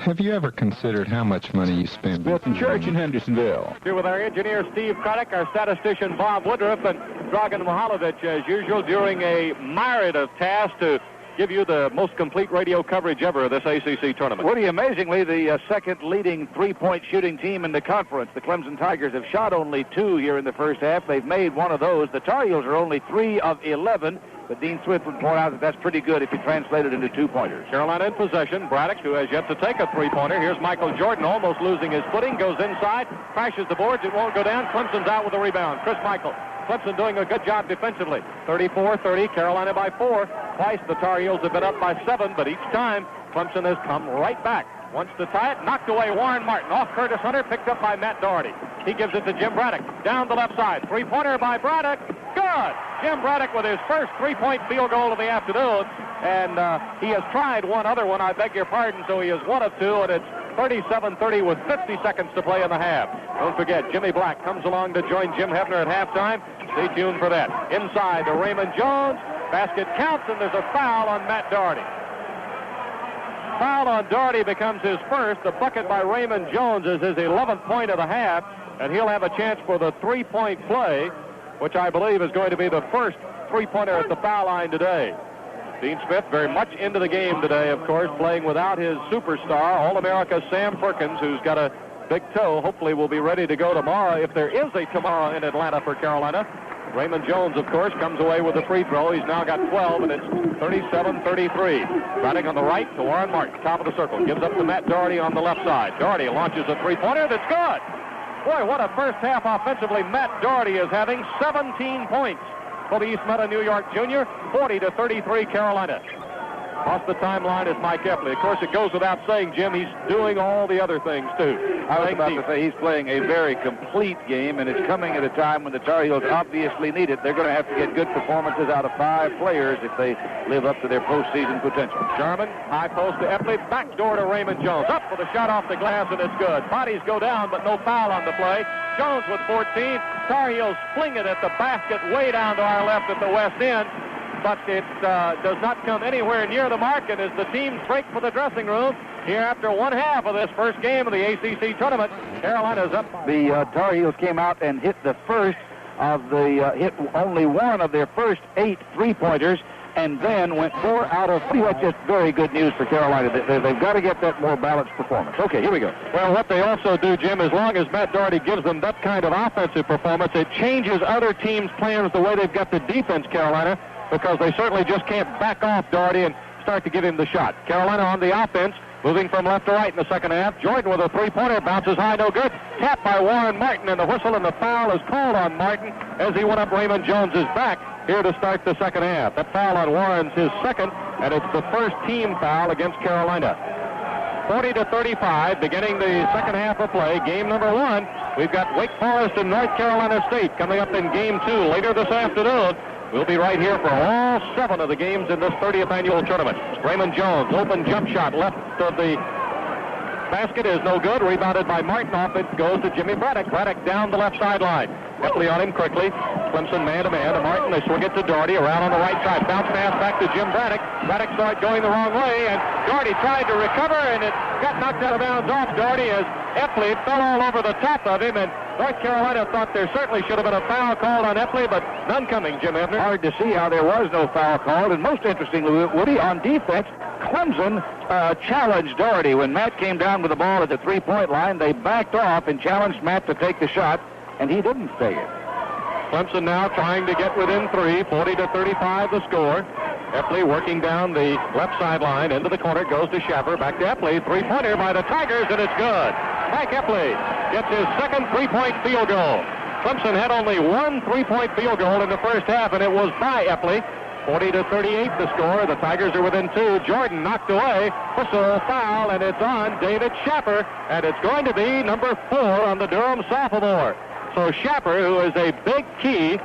E: Have you ever considered how much money you spend?
F: Wilson Church in Hendersonville.
C: Here with our engineer, Steve Craddock, our statistician, Bob Woodruff, and Dragan Mihalovic, as usual, doing a myriad of tasks to give you the most complete radio coverage ever of this ACC tournament.
D: Woody, amazingly, the second leading three-point shooting team in the conference. The Clemson Tigers have shot only 2 here in the first half. They've made one of those. The Tar Heels are only 3 of 11. But Dean Swift would point out that that's pretty good if you translate it into 2-pointers.
C: Carolina in possession. Braddock, who has yet to take a 3-pointer. Here's Michael Jordan almost losing his footing. Goes inside, crashes the boards. It won't go down. Clemson's out with a rebound. Chris Michael. Clemson doing a good job defensively. 34-30, Carolina by 4. Twice the Tar Heels have been up by 7, but each time Clemson has come right back. Wants to tie it, knocked away Warren Martin. Off Curtis Hunter, picked up by Matt Doherty. He gives it to Jim Braddock. Down the left side. 3-pointer by Braddock. Good! Jim Braddock with his first 3-point field goal of the afternoon. And he has tried one other one, I beg your pardon, so he is 1 of 2, and it's 37-30 with 50 seconds to play in the half. Don't forget, Jimmy Black comes along to join Jim Hefner at halftime. Stay tuned for that. Inside to Raymond Jones. Basket counts, and there's a foul on Matt Doherty. Foul on Doherty becomes his first. The bucket by Raymond Jones is his 11th point of the half, and he'll have a chance for the 3-point play, which I believe is going to be the first 3-pointer at the foul line today. Dean Smith very much into the game today, of course, playing without his superstar, All-America Sam Perkins, who's got a big toe. Hopefully will be ready to go tomorrow, if there is a tomorrow in Atlanta for Carolina. Raymond Jones, of course, comes away with a free throw. He's now got 12, and it's 37-33. Running on the right to Warren Martin, top of the circle. Gives up to Matt Doherty on the left side. Doherty launches a three-pointer that's good. Boy, what a first half offensively Matt Doherty is having. 17 points for the East Meadow New York junior. 40-33 Carolina. Across the timeline is Mike Epley. Of course, it goes without saying, Jim, he's doing all the other things, too.
D: I was about to say he's playing a very complete game, and it's coming at a time when the Tar Heels obviously need it. They're going to have to get good performances out of 5 players if they live up to their postseason potential.
C: Sherman, high post to Epley, back door to Raymond Jones. Up for the shot off the glass, and it's good. Bodies go down, but no foul on the play. Jones with 14. Tar Heels fling it at the basket way down to our left at the west end. But it does not come anywhere near the mark, and as the teams break for the dressing room here after one half of this first game of the ACC tournament, Carolina's up.
D: The Tar Heels came out and hit the first of the hit only one of their first 8 3-pointers, and then went 4 out of 3. That's just very good news for Carolina. They've got to get that more balanced performance. Okay, here we go.
C: Well, what they also do, Jim, as long as Matt Doherty gives them that kind of offensive performance, it changes other teams' plans the way they've got the defense, Carolina, because they certainly just can't back off Doherty and start to give him the shot. Carolina on the offense, moving from left to right in the second half. Jordan with a three-pointer, bounces high, no good. Tapped by Warren Martin, and the whistle and the foul is called on Martin as he went up Raymond Jones's back here to start the second half. That foul on Warren's his second, and it's the first team foul against Carolina. 40-35, beginning the second half of play. Game number 1, we've got Wake Forest and North Carolina State coming up in game 2 later this afternoon. We'll be right here for all 7 of the games in this 30th annual tournament. Raymond Jones, open jump shot left of the basket is no good. Rebounded by Martin. Off it goes to Jimmy Braddock. Braddock down the left sideline. Epley on him quickly. Clemson man-to-man to Martin. They swing it to Doherty around on the right side. Bounce pass back to Jim Braddock. Braddock started going the wrong way, and Doherty tried to recover, and it got knocked out of bounds off Doherty as Epley fell all over the top of him, and North Carolina thought there certainly should have been a foul called on Epley, but none coming, Jim Ebner.
D: Hard to see how there was no foul called, and most interestingly, Woody, on defense, Clemson challenged Doherty. When Matt came down with the ball at the three-point line, they backed off and challenged Matt to take the shot, and he didn't take it.
C: Clemson now trying to get within 3, 40-35 the score. Epley working down the left sideline into the corner, goes to Schaffer, back to Epley, three-pointer by the Tigers, and it's good. Mike Epley gets his second three-point field goal. Clemson had only 1 three-point field goal in the first half, and it was by Epley. 40-38 the score. The Tigers are within 2. Jordan knocked away. Whistle, foul, and it's on David Schaffer, and it's going to be number 4 on the Durham sophomore. So Schaffer, who is a big key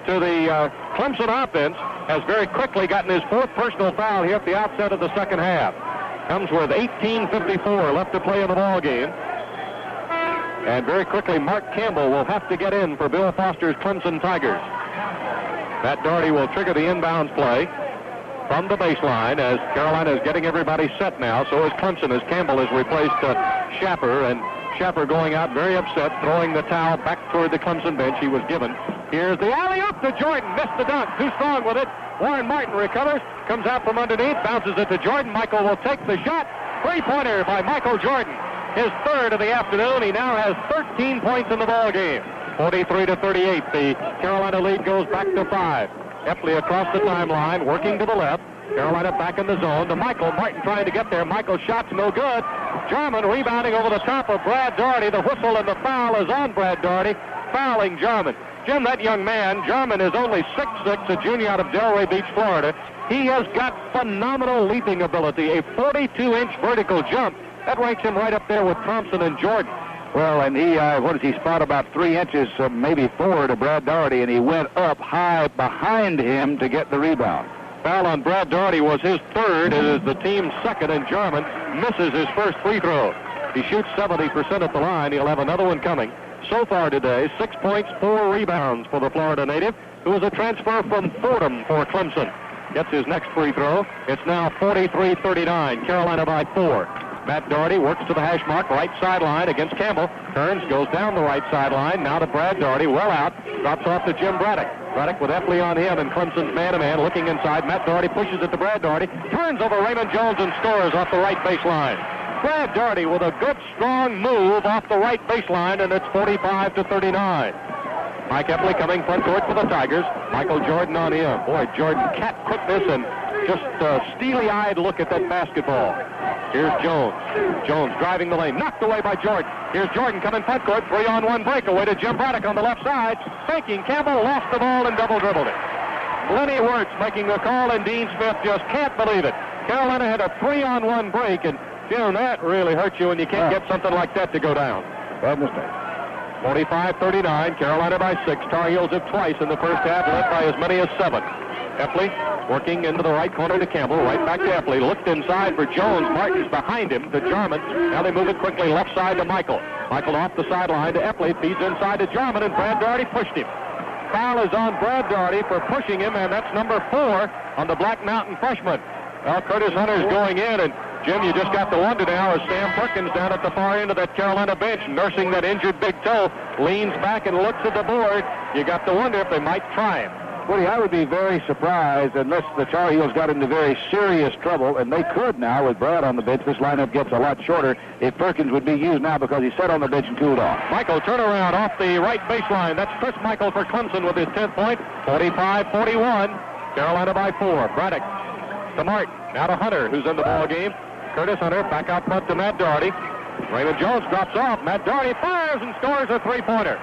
C: to the Clemson offense, has very quickly gotten his 4th personal foul here at the outset of the second half. Comes with 18:54 left to play in the ball game. And very quickly, Mark Campbell will have to get in for Bill Foster's Clemson Tigers. Matt Doherty will trigger the inbounds play from the baseline as Carolina is getting everybody set now. So is Clemson as Campbell has replaced Schaffer, and Schaffer going out very upset, throwing the towel back toward the Clemson bench he was given. Here's the alley-oop to Jordan. Missed the dunk. Too strong with it. Warren Martin recovers, comes out from underneath, bounces it to Jordan. Michael will take the shot. Three-pointer by Michael Jordan. His 3rd of the afternoon. He now has 13 points in the ball game. 43-38. The Carolina lead goes back to 5. Epley across the timeline, working to the left. Carolina back in the zone to Michael. Martin trying to get there. Michael's shot's no good. Jarman rebounding over the top of Brad Doherty. The whistle and the foul is on Brad Doherty, fouling Jarman. Jim, that young man, Jarman, is only 6'6", a junior out of Delray Beach, Florida. He has got phenomenal leaping ability, a 42-inch vertical jump. That ranks him right up there with Thompson and Jordan.
D: Well, and he, what does he spot? About 3 inches, maybe 4 to Brad Doherty, and he went up high behind him to get the rebound.
C: Foul on Brad Doherty was his 3rd. It is the team's 2nd, and Jarman misses his first free throw. He shoots 70% at the line. He'll have another one coming. So far today, 6 points, 4 rebounds for the Florida native, who is a transfer from Fordham for Clemson. Gets his next free throw. It's now 43-39, Carolina by 4. Matt Doherty works to the hash mark, right sideline against Campbell. Turns, goes down the right sideline, now to Brad Doherty, well out, drops off to Jim Braddock. Braddock with Epley on him, and Clemson's man-to-man looking inside. Matt Doherty pushes it to Brad Doherty, turns over Raymond Jones and scores off the right baseline. Brad Daugherty with a good, strong move off the right baseline, and it's 45-39. Mike Epley coming front court for the Tigers. Michael Jordan on him. Boy, Jordan cat quickness and just a steely-eyed look at that basketball. Here's Jones. Jones driving the lane. Knocked away by Jordan. Here's Jordan coming front court. 3-on-1 breakaway to Jim Braddock on the left side. Faking. Campbell lost the ball and double-dribbled it. Lenny Wirtz making the call, and Dean Smith just can't believe it. Carolina had a 3-on-1 break, and Jim, that really hurts you when you can't get something like that to go down.
D: Bad mistake.
C: 45-39, Carolina by 6. Tar Heels have twice in the first half, led by as many as 7. Epley working into the right corner to Campbell, right back to Epley. Looked inside for Jones. Martin's behind him to Jarman. Now they move it quickly left side to Michael. Michael off the sideline to Epley. Feeds inside to Jarman, and Brad Daugherty pushed him. Foul is on Brad Daugherty for pushing him, and that's number 4 on the Black Mountain freshman. Well, Curtis Hunter's going in, and Jim, you just got to wonder now as Sam Perkins down at the far end of that Carolina bench, nursing that injured big toe, leans back and looks at the board. You got to wonder if they might try him.
D: Woody, I would be very surprised unless the Tar Heels got into very serious trouble, and they could now with Brad on the bench. This lineup gets a lot shorter if Perkins would be used now because he sat on the bench and cooled off.
C: Michael turnaround off the right baseline. That's Chris Michael for Clemson with his 10th point. 45-41. Carolina by 4. Braddock to Martin. Now to Hunter, who's in the ball game. Curtis Hunter back out front to Matt Daugherty. Raymond Jones drops off. Matt Daugherty fires and scores a three-pointer.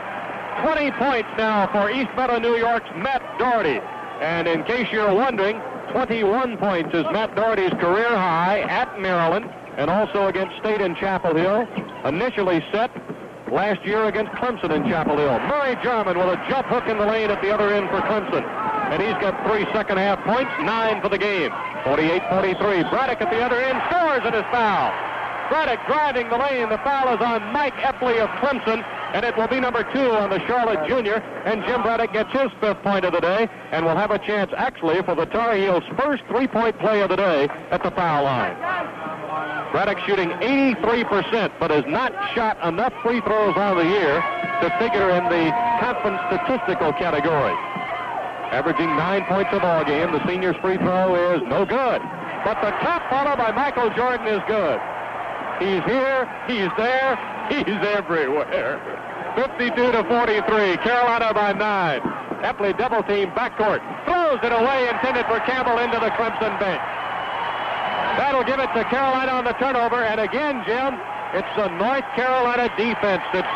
C: 20 points now for East Meadow, New York's Matt Daugherty. And in case you're wondering, 21 points is Matt Daugherty's career high at Maryland and also against State in Chapel Hill. Initially set last year against Clemson in Chapel Hill. Murray Jarman with a jump hook in the lane at the other end for Clemson. And he's got 3 second-half points, 9 for the game. 48-43. Braddock at the other end scores and is fouled. Braddock driving the lane. The foul is on Mike Epley of Clemson, and it will be number 2 on the Charlotte Junior. And Jim Braddock gets his 5th point of the day and will have a chance, actually, for the Tar Heels' first 3-point play of the day at the foul line. Braddock shooting 83%, but has not shot enough free throws on the year to figure in the conference statistical category. Averaging 9 points a ball game. The senior's free throw is no good. But the top follow by Michael Jordan is good. He's here, he's there, he's everywhere. 52-43, Carolina by 9. Epley double team backcourt. Throws it away, intended for Campbell into the Clemson bench. That'll give it to Carolina on the turnover. And again, Jim, it's the North Carolina defense that's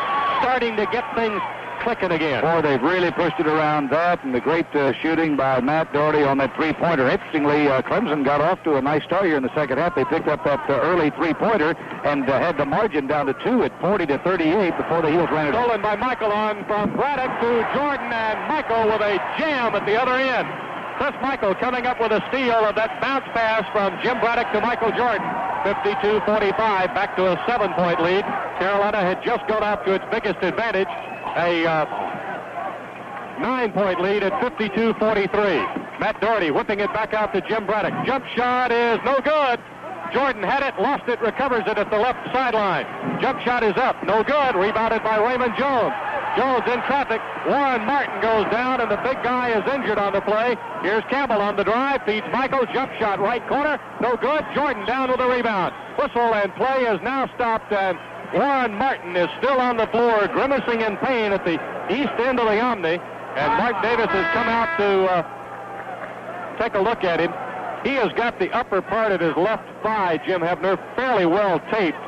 C: starting to get things clicking again.
D: Boy, they've really pushed it around that, and the great shooting by Matt Daugherty on that three-pointer. Interestingly, Clemson got off to a nice start here in the second half. They picked up that early three-pointer and had the margin down to 2 at 40-38 before the Heels ran it.
C: Stolen by Michael on from Braddock to Jordan, and Michael with a jam at the other end. Chris Michael coming up with a steal of that bounce pass from Jim Braddock to Michael Jordan. 52-45, back to a 7-point lead. Carolina had just gone out to its biggest advantage. A 9-point lead at 52-43. Matt Daugherty whipping it back out to Jim Braddock. Jump shot is no good. Jordan had it, lost it, recovers it at the left sideline. Jump shot is up, no good. Rebounded by Raymond Jones. Jones in traffic. Warren Martin goes down, and the big guy is injured on the play. Here's Campbell on the drive, feeds Michael. Jump shot right corner, no good. Jordan down with a rebound. Whistle and play is now stopped, and Warren Martin is still on the floor, grimacing in pain at the east end of the Omni. And Mark Davis has come out to take a look at him. He has got the upper part of his left thigh, Jim Hebner, fairly well taped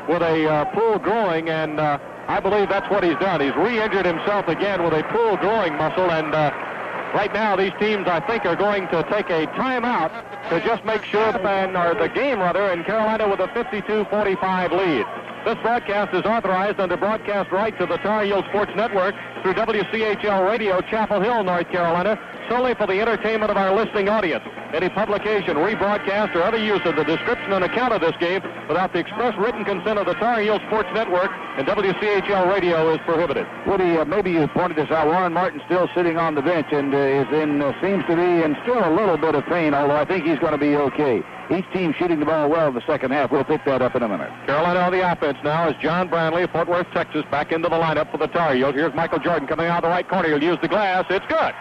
C: with a pulled groin, and I believe that's what he's done. He's re-injured himself again with a pulled groin muscle, and right now these teams, I think, are going to take a timeout to just make sure, or the game rather, in Carolina with a 52-45 lead. This broadcast is authorized under broadcast rights of the Tar Heel Sports Network through WCHL Radio, Chapel Hill, North Carolina, solely for the entertainment of our listening audience. Any publication, rebroadcast, or other use of the description and account of this game without the express written consent of the Tar Heel Sports Network and WCHL Radio is prohibited.
D: Woody, maybe you pointed this out. Warren Martin still sitting on the bench and seems to be in still a little bit of pain, although I think he's going to be okay. Each team shooting the ball well in the second half. We'll pick that up in a minute.
C: Carolina on the offense now is John Branley, Fort Worth, Texas, back into the lineup for the Tar Heels. Here's Michael Jordan coming out of the right corner. He'll use the glass. It's good.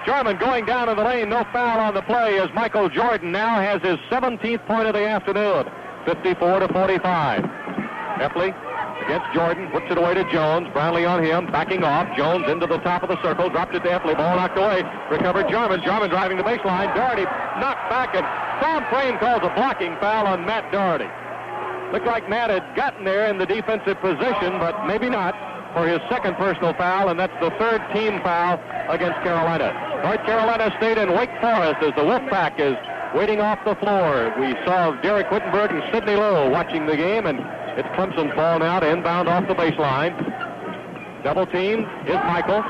C: Jarman going down in the lane. No foul on the play as Michael Jordan now has his 17th point of the afternoon. 54-45. Epley against Jordan, puts it away to Jones. Brownlee on him, backing off. Jones into the top of the circle, dropped it to Epley. Ball knocked away. Recovered Jarman. Jarman driving the baseline. Doherty knocked back, and Tom Frame calls a blocking foul on Matt Doherty. Looked like Matt had gotten there in the defensive position, but maybe not, for his second personal foul, and that's the third team foul against Carolina. North Carolina State and Wake Forest as the Wolfpack is waiting off the floor. We saw Derek Wittenberg and Sidney Lowe watching the game, and it's Clemson's ball now to inbound off the baseline. Double team is Michael.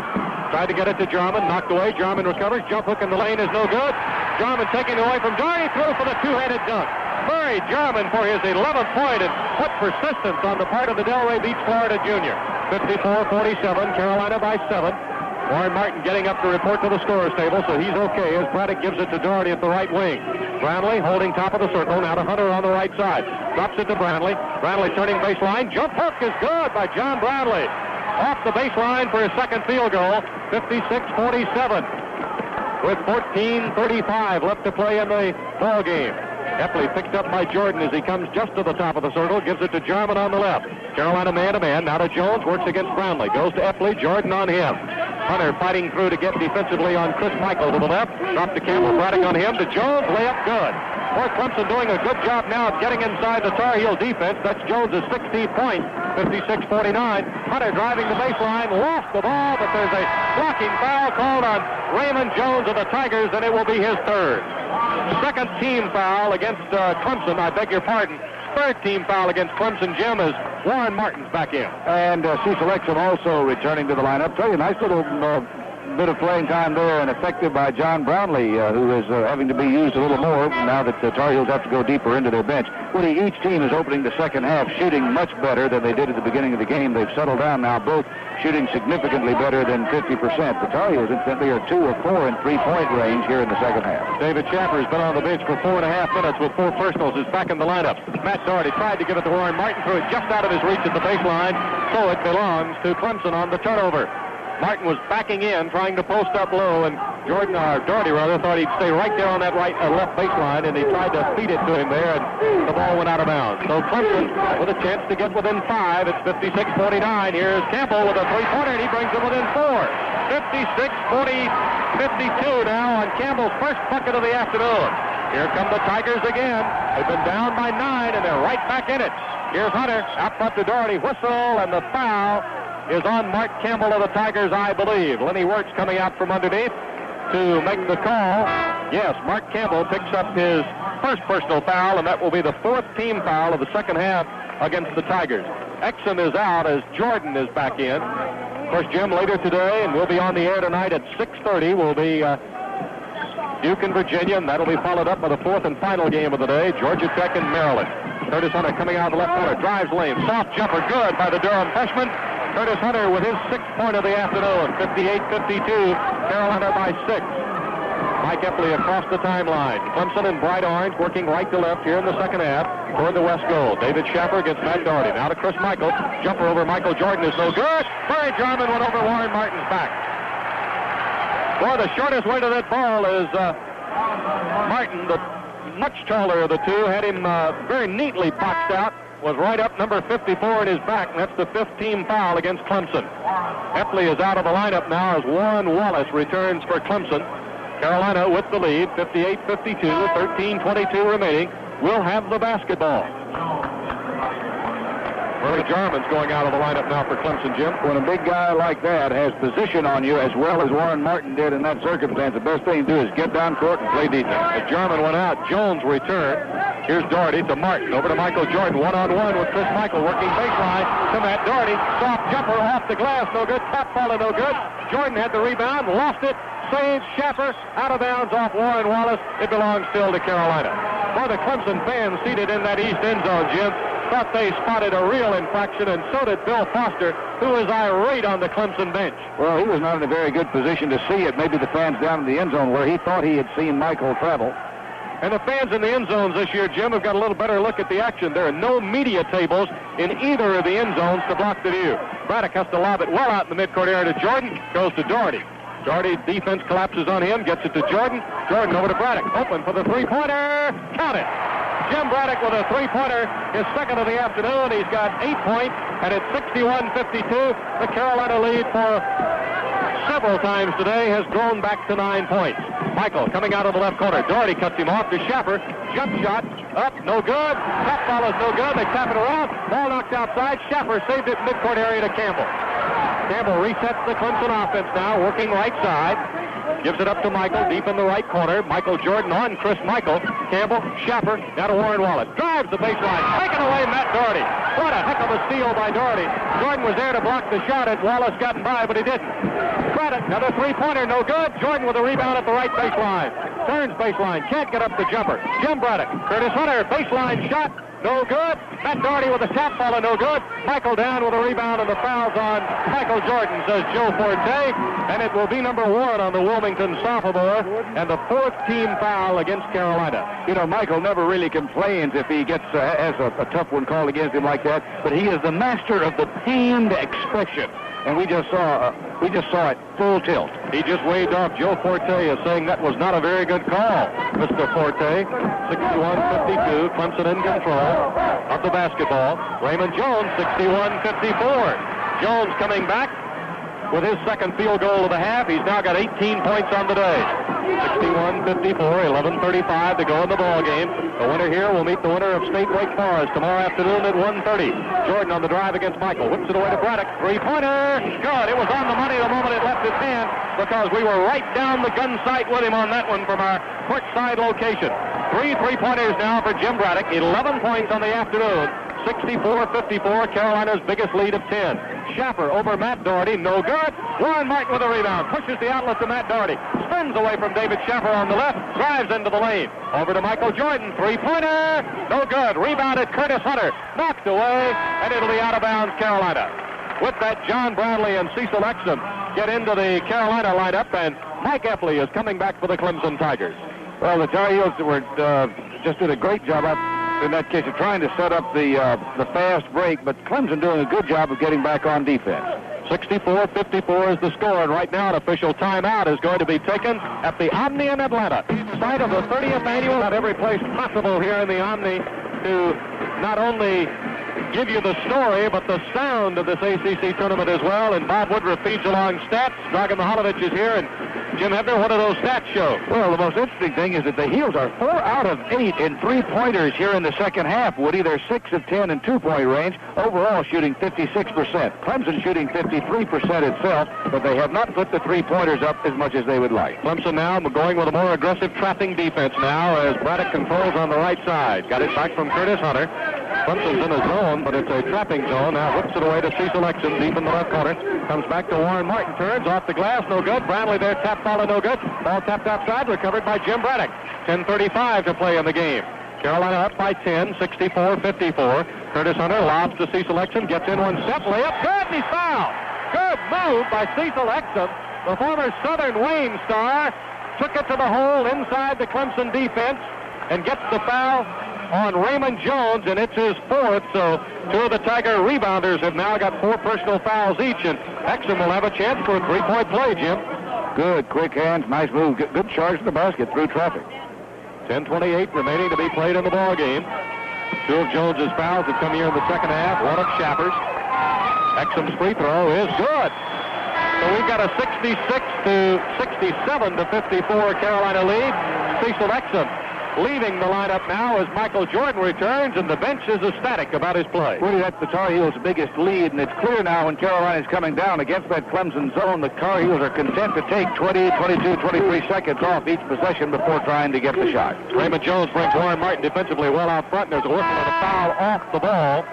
C: Tried to get it to Jarman, knocked away. Jarman recovers. Jump hook in the lane is no good. Jarman taking it away from Doherty, through for the two-handed dunk. Murray Jarman for his 11th point, and what persistence on the part of the Delray Beach, Florida junior. 54-47, Carolina by 7. Warren Martin getting up to report to the scorer's table, so he's okay as Braddock gives it to Doherty at the right wing. Brownlee holding top of the circle, now to Hunter on the right side. Drops it to Brownlee. Brownlee turning baseline. Jump hook is good by John Brownlee. Off the baseline for his second field goal, 56-47. With 14:35 left to play in the ball game. Epley picked up by Jordan as he comes just to the top of the circle, gives it to Jarman on the left. Carolina man-to-man, now to Jones, works against Brownlee, goes to Epley, Jordan on him. Hunter fighting through to get defensively on Chris Michael to the left, drop to Campbell, Braddock on him, to Jones, layup good. Boy, Clemson doing a good job now of getting inside the Tar Heel defense. That's Jones' 16th point, 56-49. Hunter driving the baseline, lost the ball, but there's a blocking foul called on Raymond Jones of the Tigers, and it will be his third. Second team foul against Clemson, I beg your pardon. Third team foul against Clemson, Jim, as Warren Martin's back in.
D: And Cecil Exum also returning to the lineup. Tell you, nice little bit of playing time there, and effective by John Brownlee, who is having to be used a little more now that the Tar Heels have to go deeper into their bench. Woody, each team is opening the second half shooting much better than they did at the beginning of the game. They've settled down now, both shooting significantly better than 50%. The Tar Heels, incidentally, are 2 of 4 in three-point range here in the second half.
C: David Schaffer's been on the bench for 4.5 minutes with 4 personals. Is back in the lineup. Matt Doherty tried to give it to Warren Martin, threw it just out of his reach at the baseline, so it belongs to Clemson on the turnover. Martin was backing in, trying to post up low, and Doherty thought he'd stay right there on that left baseline, and he tried to feed it to him there, and the ball went out of bounds. So Clemson with a chance to get within 5. It's 56-49. Here's Campbell with a three-pointer, and he brings them within 4. 56-52 now on Campbell's first bucket of the afternoon. Here come the Tigers again. They've been down by 9, and they're right back in it. Here's Hunter, out front to Doherty, whistle, and the foul is on Mark Campbell of the Tigers, I believe. Lenny Wirtz coming out from underneath to make the call. Yes, Mark Campbell picks up his first personal foul, and that will be the 4th team foul of the second half against the Tigers. Exum is out as Jordan is back in. Of course, Jim, later today, and we'll be on the air tonight at 6:30, will be Duke and Virginia, and that'll be followed up by the 4th and final game of the day, Georgia Tech and Maryland. Curtis Hunter coming out of the left corner, drives lane, soft jumper, good by the Durham freshman. Curtis Hunter with his 6th point of the afternoon, 58-52, Carolina by 6. Mike Epley across the timeline. Clemson in bright orange, working right to left here in the second half toward the west goal. David Schaffer against Matt Doherty. Now to Chris Michael. Jumper over Michael Jordan is no good. Murray Jarman went over Warren Martin's back. Boy, the shortest way to that ball is Martin, the much taller of the two, had him very neatly boxed out. Was right up number 54 in his back, and that's the 5th team foul against Clemson. Epley is out of the lineup now as Warren Wallace returns for Clemson. Carolina with the lead, 58-52, 13:22 remaining. Will have the basketball. Murray Jarman's going out of the lineup now for Clemson, Jim.
D: When a big guy like that has position on you as well as Warren Martin did in that circumstance, the best thing to do is get down court and play defense.
C: As Jarman went out, Jones returned. Here's Doherty to Martin. Over to Michael Jordan. One-on-one with Chris Michael working baseline to Matt Doherty. Soft jumper off the glass. No good. Tap ball, no good. Jordan had the rebound. Lost it. Saved Schaffer. Out of bounds off Warren Wallace. It belongs still to Carolina. For the Clemson fans seated in that east end zone, Jim, thought they spotted a real infraction, and so did Bill Foster, who was irate on the Clemson bench.
D: Well, he was not in a very good position to see it. Maybe the fans down in the end zone where he thought he had seen Michael travel.
C: And the fans in the end zones this year, Jim, have got a little better look at the action. There are no media tables in either of the end zones to block the view. Braddock has to lob it well out in the midcourt area to Jordan. Goes to Doherty. Doherty, defense collapses on him, gets it to Jordan. Jordan over to Braddock. Open for the three-pointer. Count it. Jim Braddock with a three-pointer, his second of the afternoon. He's got 8 points, and it's 61-52. The Carolina lead for several times today has grown back to 9 points. Michael coming out of the left corner. Doherty cuts him off to Schaffer. Jump shot up, no good. That ball is no good. They tap it around. Ball knocked outside. Schaffer saved it midcourt area to Campbell. Campbell resets the Clemson offense now, working right side. Gives it up to Michael, deep in the right corner. Michael Jordan on Chris Michael. Campbell, Schaffer, now to Warren Wallace. Drives the baseline, taking away Matt Doherty. What a heck of a steal by Doherty. Jordan was there to block the shot, and Wallace got by, but he didn't. Braddock, another three-pointer, no good. Jordan with a rebound at the right baseline. Turns baseline, can't get up the jumper. Jim Braddock, Curtis Hunter, baseline shot, no good. Matt Doherty with a tap ball, no good. Michael down with a rebound, and the foul's on Michael Jordan, says Joe Forte. And it will be number 1 on the Wilmington sophomore, and the 4th team foul against Carolina.
D: You know, Michael never really complains if he gets has a tough one called against him like that, but he is the master of the pained expression. And we just saw it full tilt.
C: He just waved off Joe Forte as saying that was not a very good call. Mr. Forte, 61-52, Clemson in control of the basketball. Raymond Jones, 61-54. Jones coming back with his second field goal of the half. He's now got 18 points on the day. 61-54, 11:35 to go in the ball game. The winner here will meet the winner of State Wake Forest tomorrow afternoon at 1:30. Jordan on the drive against Michael. Whips it away to Braddock. Three-pointer. Good. It was on the money the moment it left his hand because we were right down the gun sight with him on that one from our courtside location. 3 three-pointers now for Jim Braddock. 11 points on the afternoon. 64-54, Carolina's biggest lead of 10. Schaffer over Matt Doherty, no good. Warren Martin with a rebound, pushes the outlet to Matt Doherty, spins away from David Schaffer on the left, drives into the lane. Over to Michael Jordan, three-pointer, no good. Rebounded Curtis Hunter, knocked away, and it'll be out of bounds, Carolina. With that, John Bradley and Cecil Exum get into the Carolina lineup, and Mike Epley is coming back for the Clemson Tigers.
D: Well, the Tar Heels just did a great job in that case of trying to set up the fast break, but Clemson doing a good job of getting back on defense.
C: 64-54 is the score, and right now an official timeout is going to be taken at the Omni in Atlanta, site of the 30th annual. At every place possible here in the Omni to not only give you the story, but the sound of this ACC tournament as well. And Bob Woodruff feeds along stats. Dragan Mihalovic is here, and Jim Hebner, what do those stats show?
D: Well, the most interesting thing is that the Heels are 4 out of 8 in three-pointers here in the second half. Woody, they're 6 of 10 in two-point range. Overall, shooting 56%. Clemson shooting 53% itself, but they have not put the three-pointers up as much as they would like.
C: Clemson now going with a more aggressive trapping defense now as Braddock controls on the right side. Got it back from Curtis Hunter. Clemson's in a zone, but it's a trapping zone. Now whips it away to Cecil Exum deep in the left corner. Comes back to Warren Martin. Turns off the glass. No good. Bradley there. Tap ball. No good. Ball tapped outside. Recovered by Jim Braddock. 10:35 to play in the game. Carolina up by 10. 64-54. Curtis Hunter lobs to Cecil Exum. Gets in one step. Layup. Good. And he's fouled. Good move by Cecil Exum. The former Southern Wayne star took it to the hole inside the Clemson defense and gets the foul on Raymond Jones, and it's his 4th, so 2 of the Tiger rebounders have now got 4 personal fouls each, and Exum will have a chance for a three-point play, Jim.
D: Good, quick hands, nice move, good charge to the basket through traffic.
C: 10:28 remaining to be played in the ball game. 2 of Jones's fouls have come here in the second half, 1 of Schaffer's. Exum's free throw is good. So we've got a 66-67-54 Carolina lead. Cecil Exum leaving the lineup now as Michael Jordan returns, and the bench is ecstatic about his play.
D: Really, that's the Tar Heels' biggest lead, and it's clear now when Carolina's coming down against that Clemson zone, the Tar Heels are content to take 20, 22, 23 seconds off each possession before trying to get the shot.
C: Raymond Jones brings Warren Martin defensively well out front, and there's a whistle and a foul off the ball.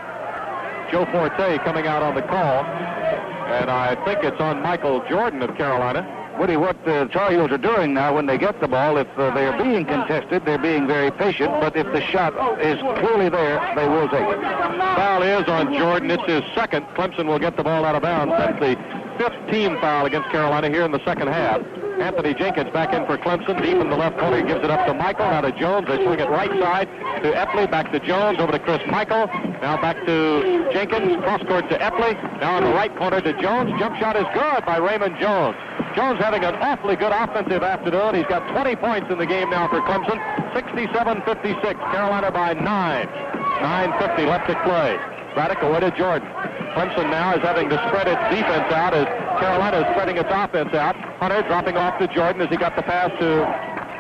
C: Joe Forte coming out on the call, and I think it's on Michael Jordan of Carolina.
D: Woody, what the Tar Heels are doing now when they get the ball, if they're being contested, they're being very patient, but if the shot is clearly there, they will take it.
C: Foul is on Jordan. It's his second. Clemson will get the ball out of bounds. That's the 5th team foul against Carolina here in the second half. Anthony Jenkins back in for Clemson, deep in the left corner. He gives it up to Michael, now to Jones. They swing it right side to Epley, back to Jones, over to Chris Michael. Now back to Jenkins, cross court to Epley. Now in the right corner to Jones. Jump shot is good by Raymond Jones. Jones having an awfully good offensive afternoon. He's got 20 points in the game now for Clemson. 67-56. Carolina by 9. 9:50 left to play. Braddock away to Jordan. Clemson now is having to spread its defense out as Carolina is spreading its offense out. Hunter dropping off to Jordan as he got the pass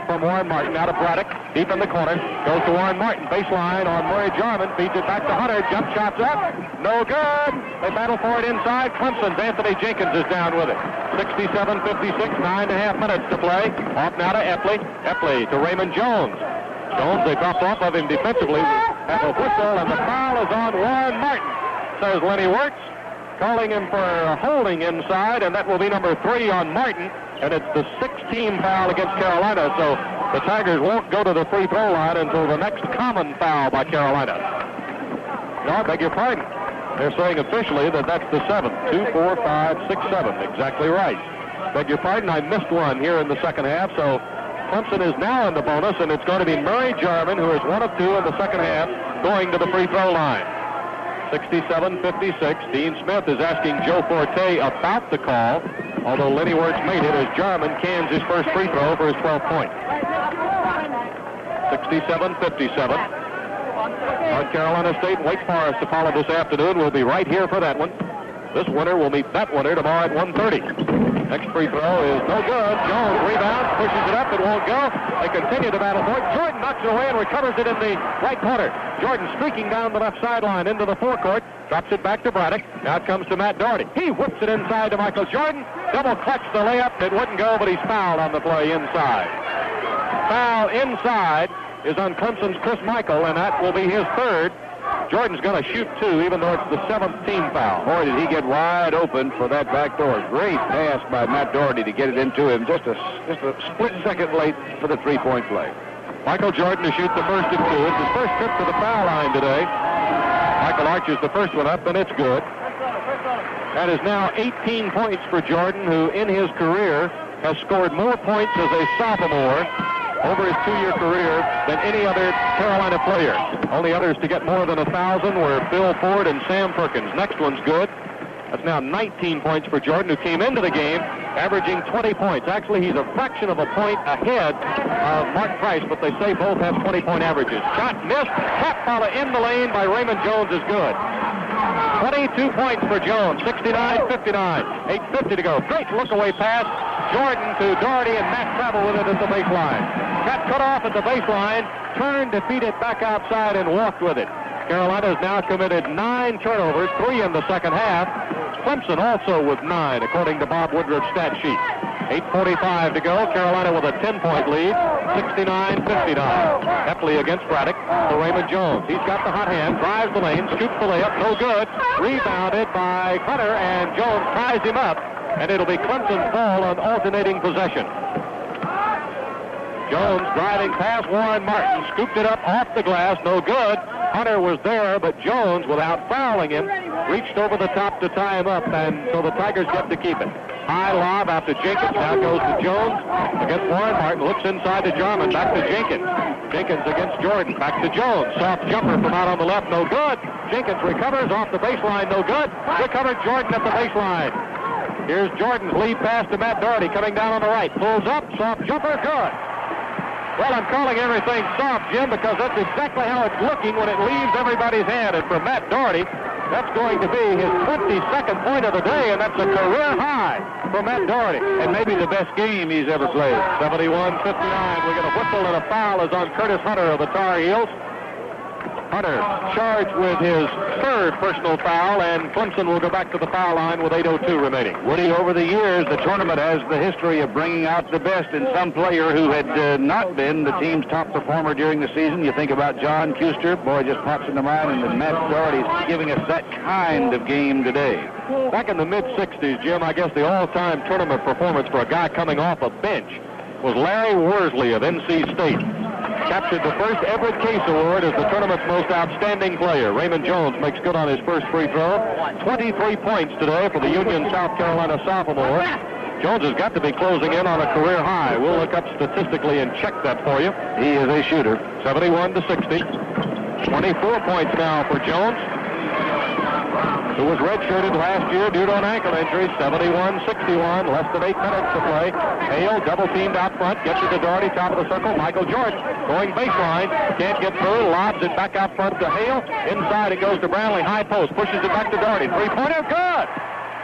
C: from Warren Martin. Now to Braddock, deep in the corner. Goes to Warren Martin. Baseline on Murray Jarman. Feeds it back to Hunter. Jump shots up. No good. They battle for it inside. Clemson's Anthony Jenkins is down with it. 67-56, 9.5 minutes to play. Off now to Epley. Epley to Raymond Jones. Jones, they dropped off of him defensively. Have a whistle, and the foul is on Warren Martin, says Lenny Wirtz, calling him for holding inside, and that will be number 3 on Martin, and it's the 6th-team foul against Carolina, so the Tigers won't go to the free throw line until the next common foul by Carolina. No, I beg your pardon. They're saying officially that that's the 7th. 2, 4, 5, 6, 7. Exactly right. Beg your pardon, I missed one here in the second half, so Clemson is now in the bonus, and it's going to be Murray Jarman, who is 1 of 2 in the second half, going to the free throw line. 67-56. Dean Smith is asking Joe Forte about the call, although Lenny Wirtz made it as Jarman cans his first free throw for his 12th point. 67-57. North Carolina State and Wake Forest to follow this afternoon. We'll be right here for that one. This winner will meet that winner tomorrow at 1:30. Next free throw is no good. Jones rebounds, pushes it up, it won't go. They continue to battle for it. Jordan knocks it away and recovers it in the right corner. Jordan streaking down the left sideline into the forecourt, drops it back to Braddock. Now it comes to Matt Doherty. He whips it inside to Michael Jordan. Double clutch the layup. It wouldn't go, but he's fouled on the play inside. Foul inside is on Clemson's Chris Michael, and that will be his 3rd. Jordan's going to shoot 2, even though it's the 7th team foul.
D: Boy, did he get wide open for that back door. Great pass by Matt Doherty to get it into him. Just a split second late for the 3-point play.
C: Michael Jordan to shoot the first of 2. It's his first trip to the foul line today. Michael arches the first one up, and it's good. That is now 18 points for Jordan, who in his career has scored more points as a sophomore over his 2-year career than any other Carolina player. Only others to get more than 1,000 were Bill Ford and Sam Perkins. Next one's good. That's now 19 points for Jordan, who came into the game averaging 20 points. Actually, he's a fraction of a point ahead of Mark Price, but they say both have 20-point averages. Shot missed. Tap volley in the lane by Raymond Jones is good. 22 points for Jones. 69-59. 8:50 to go. Great look-away pass. Jordan to Doherty, and Matt traveled with it at the baseline. Got cut off at the baseline, turned to feed it back outside, and walked with it. Carolina has now committed 9 turnovers, 3 in the second half. Clemson also with 9, according to Bob Woodruff's stat sheet. 8:45 to go. Carolina with a 10-point lead, 69-59. Epley against Braddock to Raymond Jones. He's got the hot hand, drives the lane, scoops the layup, no good. Rebounded by Hunter, and Jones ties him up. And it'll be Clemson's ball on alternating possession. Jones driving past Warren Martin, scooped it up off the glass, no good. Hunter was there, but Jones, without fouling him, reached over the top to tie him up, and so the Tigers get to keep it. High lob out to Jenkins, now goes to Jones against Warren Martin, looks inside to Jarman, back to Jenkins. Jenkins against Jordan, back to Jones. Soft jumper from out on the left, no good. Jenkins recovers off the baseline, no good. Recovered Jordan at the baseline. Here's Jordan's lead pass to Matt Doherty coming down on the right. Pulls up, soft jumper, good. Well, I'm calling everything soft, Jim, because that's exactly how it's looking when it leaves everybody's hand. And for Matt Doherty, that's going to be his 22nd point of the day, and that's a career high for Matt Doherty.
D: And maybe the best game he's ever played.
C: 71-59. We get a whistle, and a foul is on Curtis Hunter of the Tar Heels. Hunter charged with his 3rd personal foul, and Clemson will go back to the foul line with 8:02 remaining.
D: Woody, over the years, the tournament has the history of bringing out the best in some player who had not been the team's top performer during the season. You think about John Kuester, boy, just pops into mind, and then Matt Doherty's giving us that kind of game today.
C: Back in the mid-'60s, Jim, I guess the all-time tournament performance for a guy coming off a bench was Larry Worsley of NC State. Captured the first Everett Case Award as the tournament's most outstanding player. Raymond Jones makes good on his first free throw. 23 points today for the Union South Carolina sophomore. Jones has got to be closing in on a career high. We'll look up statistically and check that for you.
D: He is a shooter.
C: 71-60. 24 points now for Jones. who was redshirted last year due to an ankle injury. 71-61, less than 8 minutes to play. Hale double-teamed out front, gets it to Doherty, top of the circle. Michael Jordan going baseline, can't get through, lobs it back out front to Hale. Inside it goes to Brownlee, high post, pushes it back to Doherty. Three-pointer, good!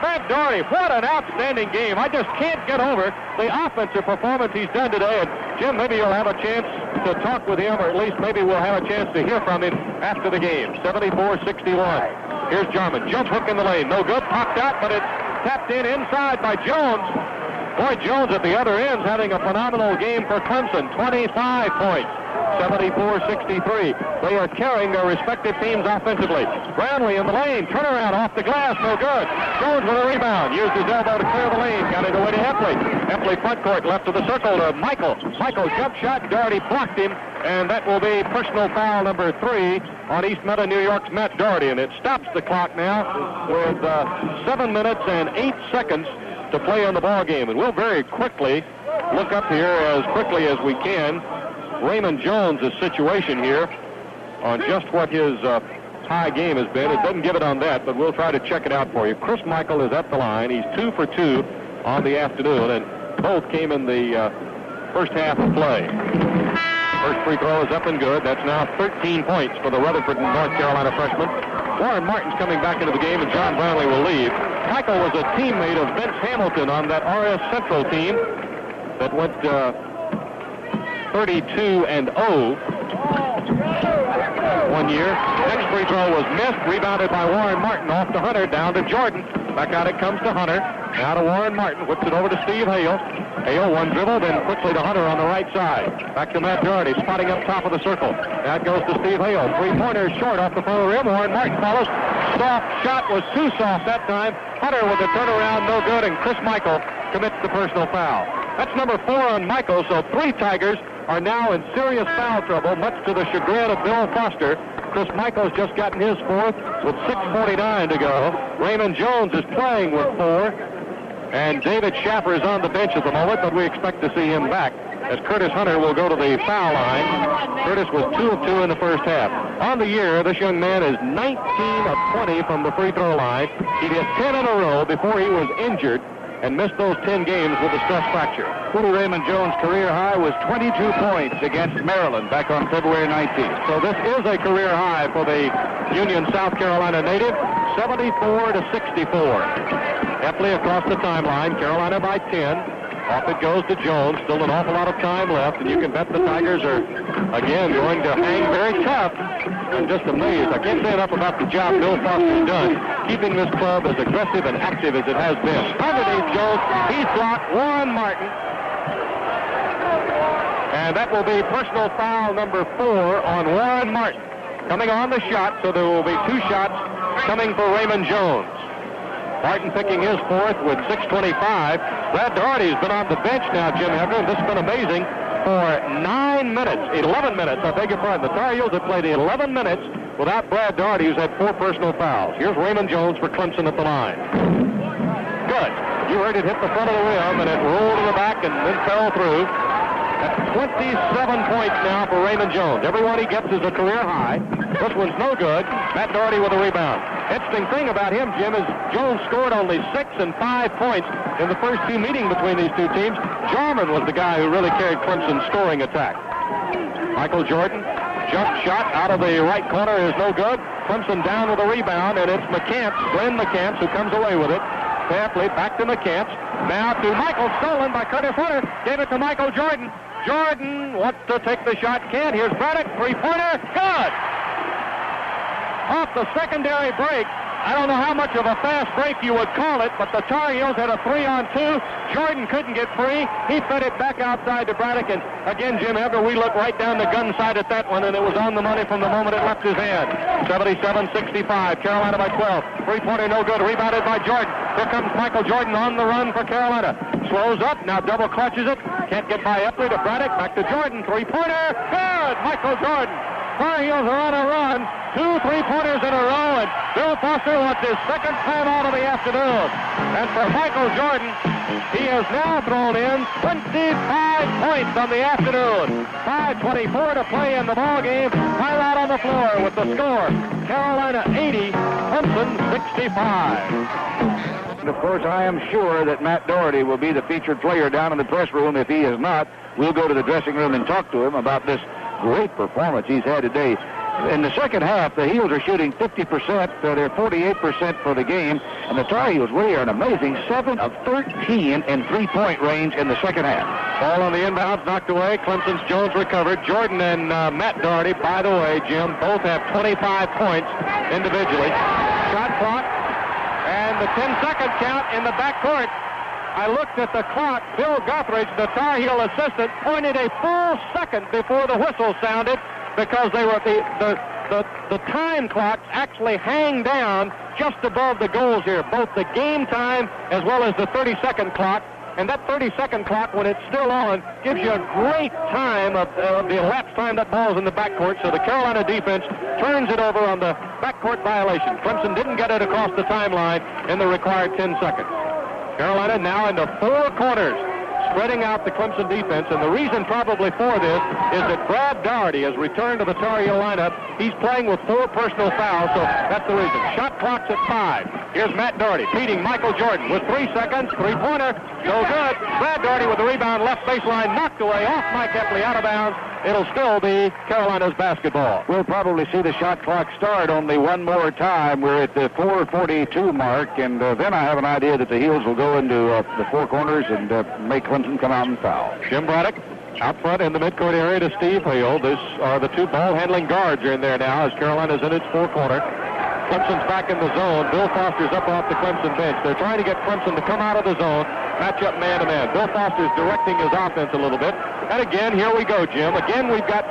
C: Matt Doherty, what an outstanding game. I just can't get over the offensive performance he's done today. And Jim, maybe you'll have a chance to talk with him, or at least maybe we'll have a chance to hear from him after the game. 74-61. Here's Jarman. Jump hook in the lane. No good. Popped out, but it's tapped in inside by Jones. Boy, Jones at the other end is having a phenomenal game for Clemson. 25 points. 74-63. They are carrying their respective teams offensively. Brownlee in the lane. Turnaround off the glass. No good. Jones with a rebound. Used his elbow to clear the lane. Got it away to Epley. Epley front court. Left to the circle to Michael. Michael jump shot. Doherty blocked him. And that will be personal foul number 3 on East Meadow, New York's Matt Doherty. And it stops the clock now with 7 minutes and 8 seconds to play on the ball game. And we'll very quickly look up here as quickly as we can Raymond Jones' situation here on just what his high game has been. It doesn't give it on that, but we'll try to check it out for you. Chris Michael is at the line. He's 2 for 2 on the afternoon, and both came in the first half of play. First free throw is up and good. That's now 13 points for the Rutherford, North Carolina freshman. Warren Martin's coming back into the game, and John Brownlee will leave. Michael was a teammate of Vince Hamilton on that RS Central team that went 32-0 one year. Next free throw was missed, rebounded by Warren Martin off to Hunter, down to Jordan. Back out it comes to Hunter. Now to Warren Martin, whips it over to Steve Hale. Hale one dribble, then quickly to Hunter on the right side. Back to Matt Doherty, spotting up top of the circle. That goes to Steve Hale. Three-pointer short off the far rim. Warren Martin follows. Soft shot was too soft that time. Hunter with the turnaround, no good, and Chris Michael commits the personal foul. That's number 4 on Michael, so 3 Tigers are now in serious foul trouble, much to the chagrin of Bill Foster. Chris Michael's just gotten his 4th with 6:49 to go. Raymond Jones is playing with 4. And David Schaffer is on the bench at the moment, but we expect to see him back as Curtis Hunter will go to the foul line. Curtis was 2 of 2 in the first half. On the year, this young man is 19 of 20 from the free throw line. He hit 10 in a row before he was injured and missed those 10 games with a stress fracture. Woody Raymond Jones' career high was 22 points against Maryland back on February 19th. So this is a career high for the Union, South Carolina native, 74-64. Epley across the timeline, Carolina by 10. Off it goes to Jones. Still an awful lot of time left, and you can bet the Tigers are, again, going to hang very tough. I'm just amazed. I can't say enough about the job Bill Foster's done, keeping this club as aggressive and active as it has been. Underneath Jones, he's blocked. Warren Martin. And that will be personal foul number 4 on Warren Martin. Coming on the shot, so there will be 2 shots coming for Raymond Jones. Martin picking his 4th with 6:25. Brad Doherty's been on the bench now, Jim Hefner, and this has been amazing for 11 minutes, I beg your pardon. The Tar Heels have played 11 minutes without Brad Doherty, who's had 4 personal fouls. Here's Raymond Jones for Clemson at the line. Good. You heard it hit the front of the rim, and it rolled to the back and then fell through. That's 27 points now for Raymond Jones. Every one he gets is a career high. This one's no good. Matt Doherty with a rebound. Interesting thing about him, Jim, is Jones scored only 6 and 5 points in the first 2 meetings between these 2 teams. Jarman was the guy who really carried Clemson's scoring attack. Michael Jordan, jump shot out of the right corner is no good. Clemson down with a rebound, and it's McCants, Glenn McCants, who comes away with it. Fairplay back to McCants. Now to Michael, stolen by Curtis Hunter. Gave it to Michael Jordan. Jordan wants to take the shot. Can't. Here's Braddock. Three-pointer. Good. Off the secondary break. I don't know how much of a fast break you would call it, but the Tar Heels had a 3-on-2. Jordan couldn't get free. He fed it back outside to Braddock, and again, Jim Hefner, we looked right down the gun side at that one, and it was on the money from the moment it left his hand. 77-65, Carolina by 12. Three-pointer no good, rebounded by Jordan. Here comes Michael Jordan on the run for Carolina. Slows up, now double clutches it. Can't get by Epley to Braddock, back to Jordan. Three-pointer, good! Michael Jordan. Tar Heels are on a run. 2 3-pointers in a row, and Bill Foster wants his 2nd timeout of the afternoon. And for Michael Jordan, he has now thrown in 25 points on the afternoon. 5:24 to play in the ball game. Highlight on the floor with the score. Carolina 80, Clemson 65.
D: And of course, I am sure that Matt Doherty will be the featured player down in the press room. If he is not, we'll go to the dressing room and talk to him about this great performance he's had today. In the second half, the Heels are shooting 50%. They're 48% for the game. And the Tar Heels really are an amazing 7 of 13 in three-point range in the second half.
C: Ball on the inbounds, knocked away. Clemson's Jones recovered. Jordan and Matt Doherty, by the way, Jim, both have 25 points individually. Shot clock and the 10-second count in the backcourt. I looked at the clock. Bill Guthridge, the Tar Heel assistant, pointed a full second before the whistle sounded, because they were the time clocks actually hang down just above the goals here, both the game time as well as the 30-second clock. And that 30-second clock, when it's still on, gives you a great time of the elapsed time that ball's in the backcourt. So the Carolina defense turns it over on the backcourt violation. Clemson didn't get it across the timeline in the required 10 seconds. Carolina now into four corners, spreading out the Clemson defense, and the reason probably for this is that Brad Doherty has returned to the Tar Heel lineup. He's playing with 4 personal fouls, so that's the reason. Shot clock's at 5. Here's Matt Doherty beating Michael Jordan with 3 seconds. Three-pointer, no good. Brad Doherty with the rebound, left baseline, knocked away off Mike Epley, out of bounds. It'll still be Carolina's basketball.
D: We'll probably see the shot clock start only one more time. We're at the 4:42 mark, and then I have an idea that the Heels will go into the four corners and make Clemson come out and foul.
C: Jim Braddock out front in the midcourt area to Steve Hale. These are the 2 ball-handling guards are in there now as Carolina's in its four-corner. Clemson's back in the zone. Bill Foster's up off the Clemson bench. They're trying to get Clemson to come out of the zone, match up man-to-man. Bill Foster's directing his offense a little bit. And again, here we go, Jim. Again, we've got,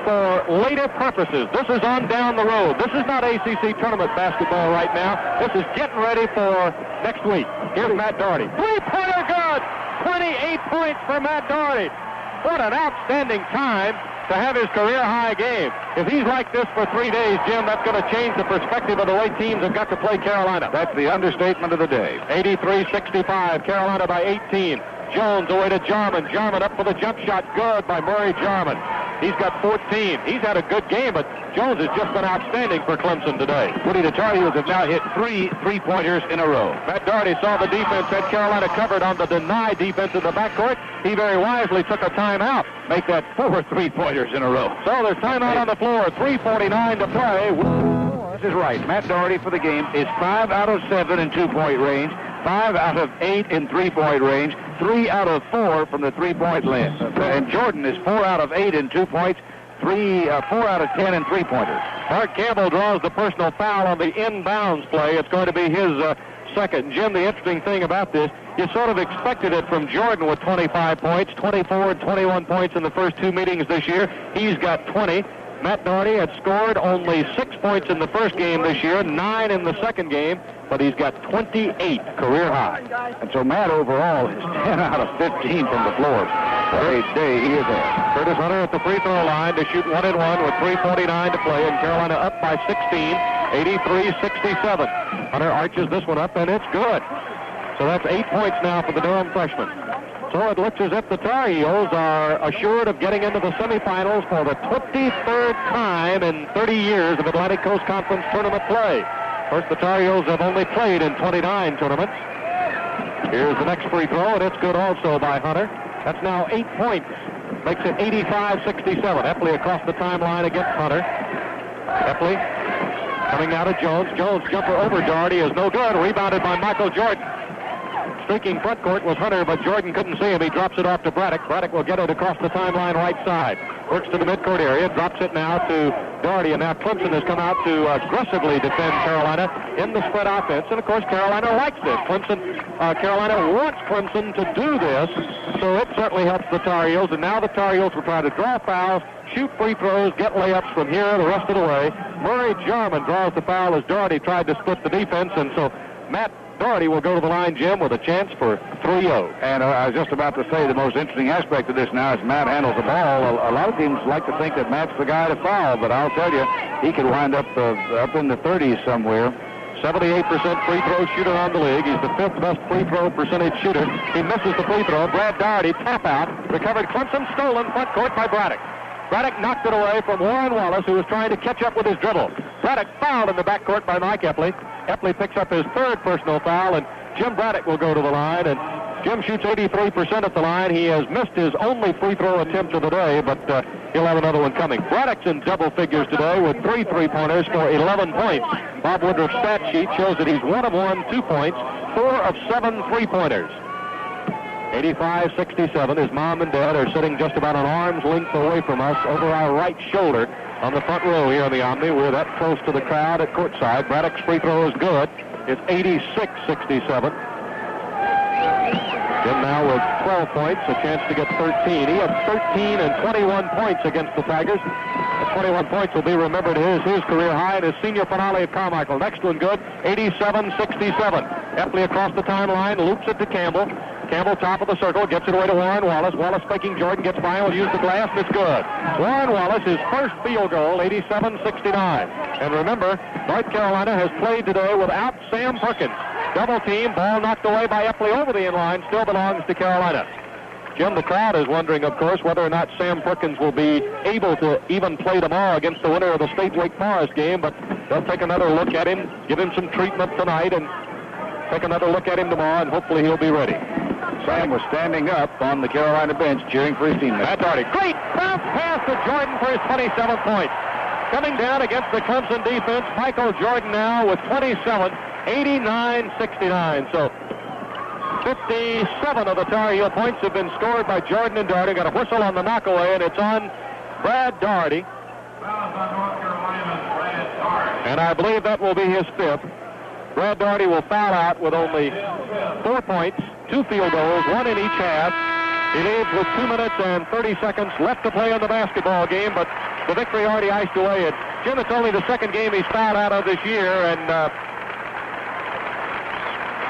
C: for later purposes, this is on down the road. This is not ACC tournament basketball right now. This is getting ready for next week. Here's Matt Doherty. Three-pointer good! 28 points for Matt Doherty. What an outstanding time to have his career-high game. If he's like this for 3 days, Jim, that's going to change the perspective of the way teams have got to play Carolina.
D: That's the understatement of the day.
C: 83-65, Carolina by 18. Jones away to Jarman. Jarman up for the jump shot. Good by Murray Jarman. He's got 14. He's had a good game, but Jones has just been outstanding for Clemson today.
D: Woody, the Tar Heels have now hit 3 three-pointers in a row.
C: Matt Doherty saw the defense, had Carolina covered on the deny defense in the backcourt. He very wisely took a timeout.
D: Make that 4 three-pointers in a row.
C: So there's timeout on the floor. 3:49 to play.
D: This is right. Matt Doherty for the game is 5 out of 7 in two-point range, 5 out of 8 in three-point range, 3 out of 4 from the three-point line. And Jordan is 4 out of 8 in 2 points, 4 out of 10 in three-pointers.
C: Art Campbell draws the personal foul on the inbounds play. It's going to be his second. Jim, the interesting thing about this, you sort of expected it from Jordan with 25 points, 24 and 21 points in the first 2 meetings this year. He's got 20. Matt Doherty had scored only 6 points in the first game this year, 9 in the second game, but he's got 28 career high.
D: And so Matt overall is 10 out of 15 from the floor. Great day he is at.
C: Curtis Hunter at the free throw line to shoot 1 and 1 with 3:49 to play, and Carolina up by 16, 83-67. Hunter arches this one up, and it's good. So that's 8 points now for the Durham freshman. So it looks as if the Tar Heels are assured of getting into the semifinals for the 23rd time in 30 years of Atlantic Coast Conference tournament play. Of course, the Tar Heels have only played in 29 tournaments. Here's the next free throw, and it's good also by Hunter. That's now 8 points. Makes it 85-67. Epley across the timeline against Hunter. Epley coming out of Jones. Jones jumper over Doherty is no good. Rebounded by Michael Jordan. Streaking front court was Hunter, but Jordan couldn't see him. He drops it off to Braddock. Braddock will get it across the timeline right side. Works to the midcourt area, drops it now to Doherty, and now Clemson has come out to aggressively defend Carolina in the spread offense. And of course, Carolina likes this. Carolina wants Clemson to do this, so it certainly helps the Tar Heels. And now the Tar Heels will try to draw fouls, shoot free throws, get layups from here the rest of the way. Murray Jarman draws the foul as Doherty tried to split the defense, and so Matt Doherty will go to the line, Jim, with a chance for 3-0.
D: And I was just about to say the most interesting aspect of this now is Matt handles the ball. A lot of teams like to think that Matt's the guy to foul, but I'll tell you, he could wind up in the 30s somewhere.
C: 78% free throw shooter on the league. He's the 5th best free throw percentage shooter. He misses the free throw. Brad Doherty, tap out, recovered. Clemson stolen front court by Braddock. Braddock knocked it away from Warren Wallace, who was trying to catch up with his dribble. Braddock fouled in the backcourt by Mike Epley. Epley picks up his third personal foul, and Jim Braddock will go to the line. And Jim shoots 83% at the line. He has missed his only free throw attempt of the day, but he'll have another one coming. Braddock's in double figures today with 3 3-pointers for 11 points. Bob Woodruff's stat sheet shows that he's 1 of 1, 2 points, 4 of 7 3-pointers. 85-67. His mom and dad are sitting just about an arm's length away from us over our right shoulder on the front row here in the Omni. We're that close to the crowd at courtside. Braddock's free throw is good. It's 86-67. Jim now with 12 points, a chance to get 13. He had 13 and 21 points against the Tigers. The 21 points will be remembered as his career high in his senior finale at Carmichael. Next one good, 87-67. Epley across the timeline, loops it to Campbell. Campbell top of the circle, gets it away to Warren Wallace. Wallace faking Jordan, gets by him, will use the glass, and it's good. Warren Wallace, his first field goal, 87-69. And remember, North Carolina has played today without Sam Perkins. Double team, ball knocked away by Epley over the inline, still belongs to Carolina. Jim, the crowd is wondering, of course, whether or not Sam Perkins will be able to even play tomorrow against the winner of the State Wake Forest game, but they'll take another look at him, give him some treatment tonight, and take another look at him tomorrow, and hopefully he'll be ready.
D: Sam was standing up on the Carolina bench cheering for his teammates.
C: Matt Doherty, great bounce pass to Jordan for his 27th point. Coming down against the Clemson defense, Michael Jordan now with 27, 89-69. So 57 of the Tar Heel points have been scored by Jordan and Doherty. Got a whistle on the knockaway, and it's on Brad Doherty. And I believe that will be his 5th. Brad Doherty will foul out with only 4 points, 2 field goals, 1 in each half. He leads with 2 minutes and 30 seconds left to play in the basketball game, but the victory already iced away. And Jim, it's only the second game he's fouled out of this year, and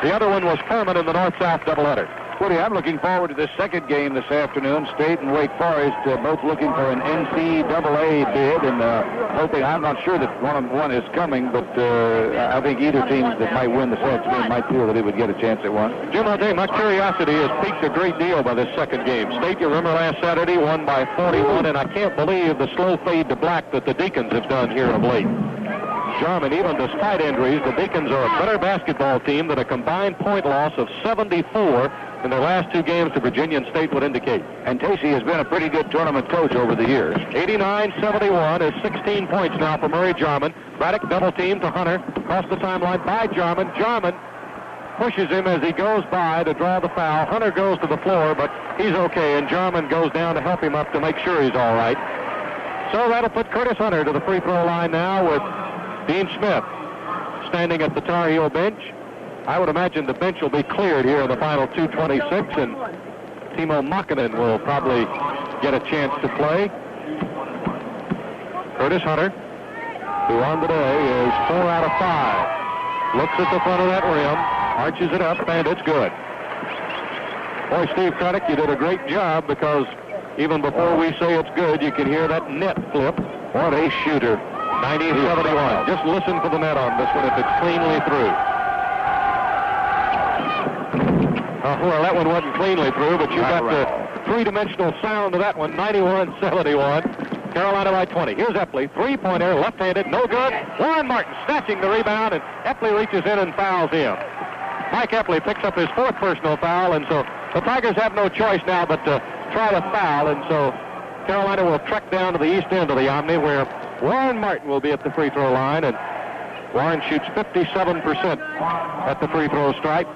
C: the other one was Furman in the North-South doubleheader.
D: Woody, I'm looking forward to this second game this afternoon. State and Wake Forest both looking for an NCAA bid, and hoping. I'm not sure that one is coming, but I think either team that might win this afternoon might feel that it would get a chance at one.
C: Jim, I'll tell you, my curiosity has piqued a great deal by this second game. State, you remember last Saturday, won by 41, and I can't believe the slow fade to black that the Deacons have done here of late. Jarman, even despite injuries, the Deacons are a better basketball team than a combined point loss of 74 in their last 2 games to Virginia and State would indicate.
D: And Tacey has been a pretty good tournament coach over the years.
C: 89-71 is 16 points now for Murray Jarman. Braddock double team to Hunter. Across the timeline by Jarman. Jarman pushes him as he goes by to draw the foul. Hunter goes to the floor, but he's okay, and Jarman goes down to help him up to make sure he's all right. So that'll put Curtis Hunter to the free throw line now with Dean Smith standing at the Tar Heel bench. I would imagine the bench will be cleared here in the final 2:26, and Timo Makinen will probably get a chance to play. Curtis Hunter, who on the day is 4 out of 5. Looks at the front of that rim, arches it up, and it's good. Boy, Steve Craddock, you did a great job, because even before we say it's good, you can hear that net flip.
D: What a shooter.
C: 90-71. Just listen for the net on this one if it's cleanly through. Well, that one wasn't cleanly through, but you got the three-dimensional sound of that one. 91-71. Carolina by 20. Here's Epley, 3-pointer, left-handed, no good. Warren Martin snatching the rebound, and Epley reaches in and fouls him. Mike Epley picks up his 4th personal foul, and so the Tigers have no choice now but to try to foul, and so Carolina will trek down to the east end of the Omni, where Warren Martin will be at the free throw line, and Warren shoots 57% at the free throw stripe.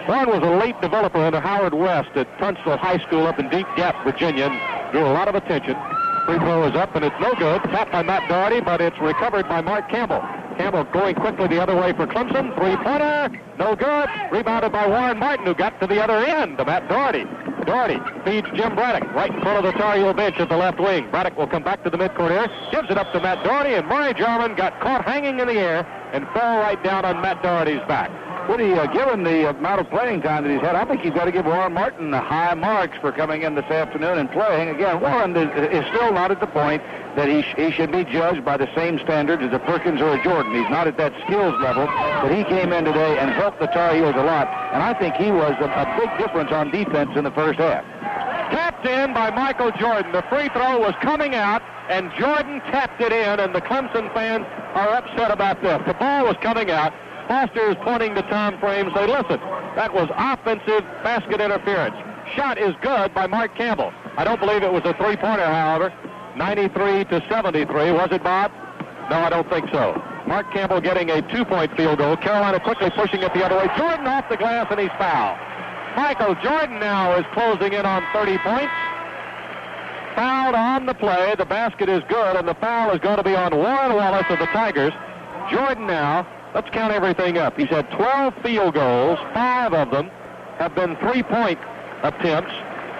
C: Warren was a late developer under Howard West at Tunstall High School up in Deep Gap, Virginia, and drew a lot of attention. Free throw is up, and it's no good. Tapped by Matt Doherty, but it's recovered by Mark Campbell. Campbell going quickly the other way for Clemson. 3-pointer, no good. Rebounded by Warren Martin, who got to the other end to Matt Doherty. Doherty feeds Jim Braddock right in front of the Tar Heel bench at the left wing. Braddock will come back to the midcourt here, gives it up to Matt Doherty, and Murray Jarman got caught hanging in the air and fell right down on Matt Doherty's back.
D: Woody, given the amount of playing time that he's had, I think you've got to give Warren Martin the high marks for coming in this afternoon and playing. Again, Warren is still not at the point that he should be judged by the same standards as a Perkins or a Jordan. He's not at that skills level, but he came in today and helped the Tar Heels a lot, and I think he was a big difference on defense in the first half.
C: Tapped in by Michael Jordan. The free throw was coming out, and Jordan tapped it in, and the Clemson fans are upset about this. The ball was coming out. Foster is pointing to Tom Frame, say, listen, that was offensive basket interference. Shot is good by Mark Campbell. I don't believe it was a three-pointer, however. 93-73. Was it, Bob? No, I don't think so. Mark Campbell getting a two-point field goal. Carolina quickly pushing it the other way. Jordan off the glass, and he's fouled. Michael Jordan now is closing in on 30 points. Fouled on the play. The basket is good, and the foul is going to be on Warren Wallace of the Tigers. Jordan now, let's count everything up. He's had 12 field goals. 5 of them have been three-point attempts,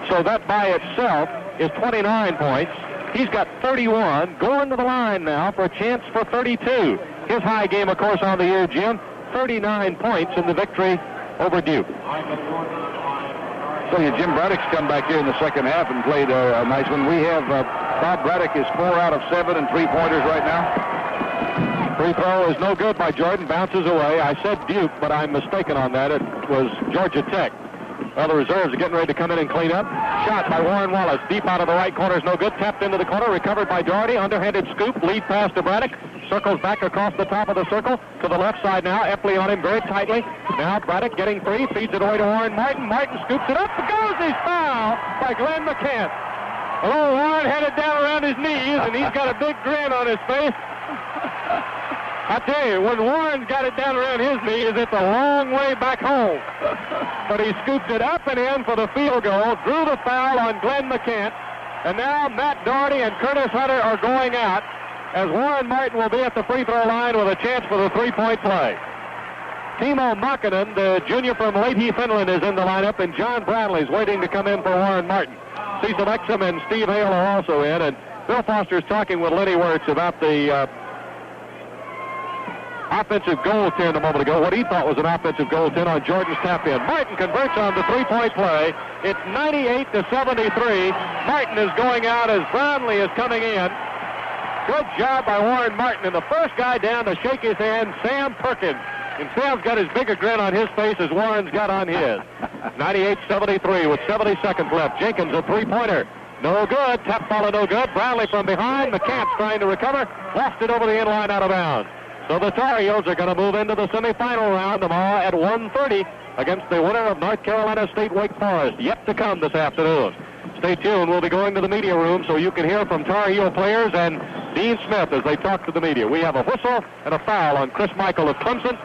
C: so that by itself is 29 points. He's got 31, going to the line now for a chance for 32. His high game, of course, on the year, Jim, 39 points in the victory over Duke.
D: So Jim Braddock's come back here in the second half and played a nice one. We have Bob Braddock is 4 out of 7 and three-pointers right now.
C: Free throw is no good by Jordan, bounces away. I said Duke, but I'm mistaken on that. It was Georgia Tech. Well, the reserves are getting ready to come in and clean up. Shot by Warren Wallace. Deep out of the right corner is no good. Tapped into the corner. Recovered by Doherty. Underhanded scoop. Lead pass to Braddock. Circles back across the top of the circle. To the left side now. Epley on him very tightly. Now Braddock getting free. Feeds it away to Warren Martin. Martin scoops it up. Goes his foul by Glenn McCann. Oh, Warren had it down around his knees, and he's got a big grin on his face. I tell you, when Warren's got it down around his knees, it's a long way back home. But he scooped it up and in for the field goal, drew the foul on Glenn McCant, and now Matt Doherty and Curtis Hunter are going out as Warren Martin will be at the free throw line with a chance for the three-point play. Timo Makinen, the junior from Leahy, Finland, is in the lineup, and John Bradley's waiting to come in for Warren Martin. Cecil Exum and Steve Hale are also in, and Bill Foster's talking with Lenny Wirtz about the offensive goaltend a moment ago, what he thought was an offensive goaltend on Jordan's tap-in. Martin converts on the three-point play. It's 98-73. Martin is going out as Brownlee is coming in. Good job by Warren Martin. And the first guy down to shake his hand, Sam Perkins. And Sam's got as big a grin on his face as Warren's got on his. 98-73 with 70 seconds left. Jenkins, a three-pointer. No good. Tap follow, no good. Brownlee from behind. McCants trying to recover. Lost it over the end line out of bounds. So the Tar Heels are going to move into the semifinal round tomorrow at 1:30 against the winner of North Carolina State Wake Forest. Yet to come this afternoon. Stay tuned. We'll be going to the media room so you can hear from Tar Heel players and Dean Smith as they talk to the media. We have a whistle and a foul on Chris Michael of Clemson,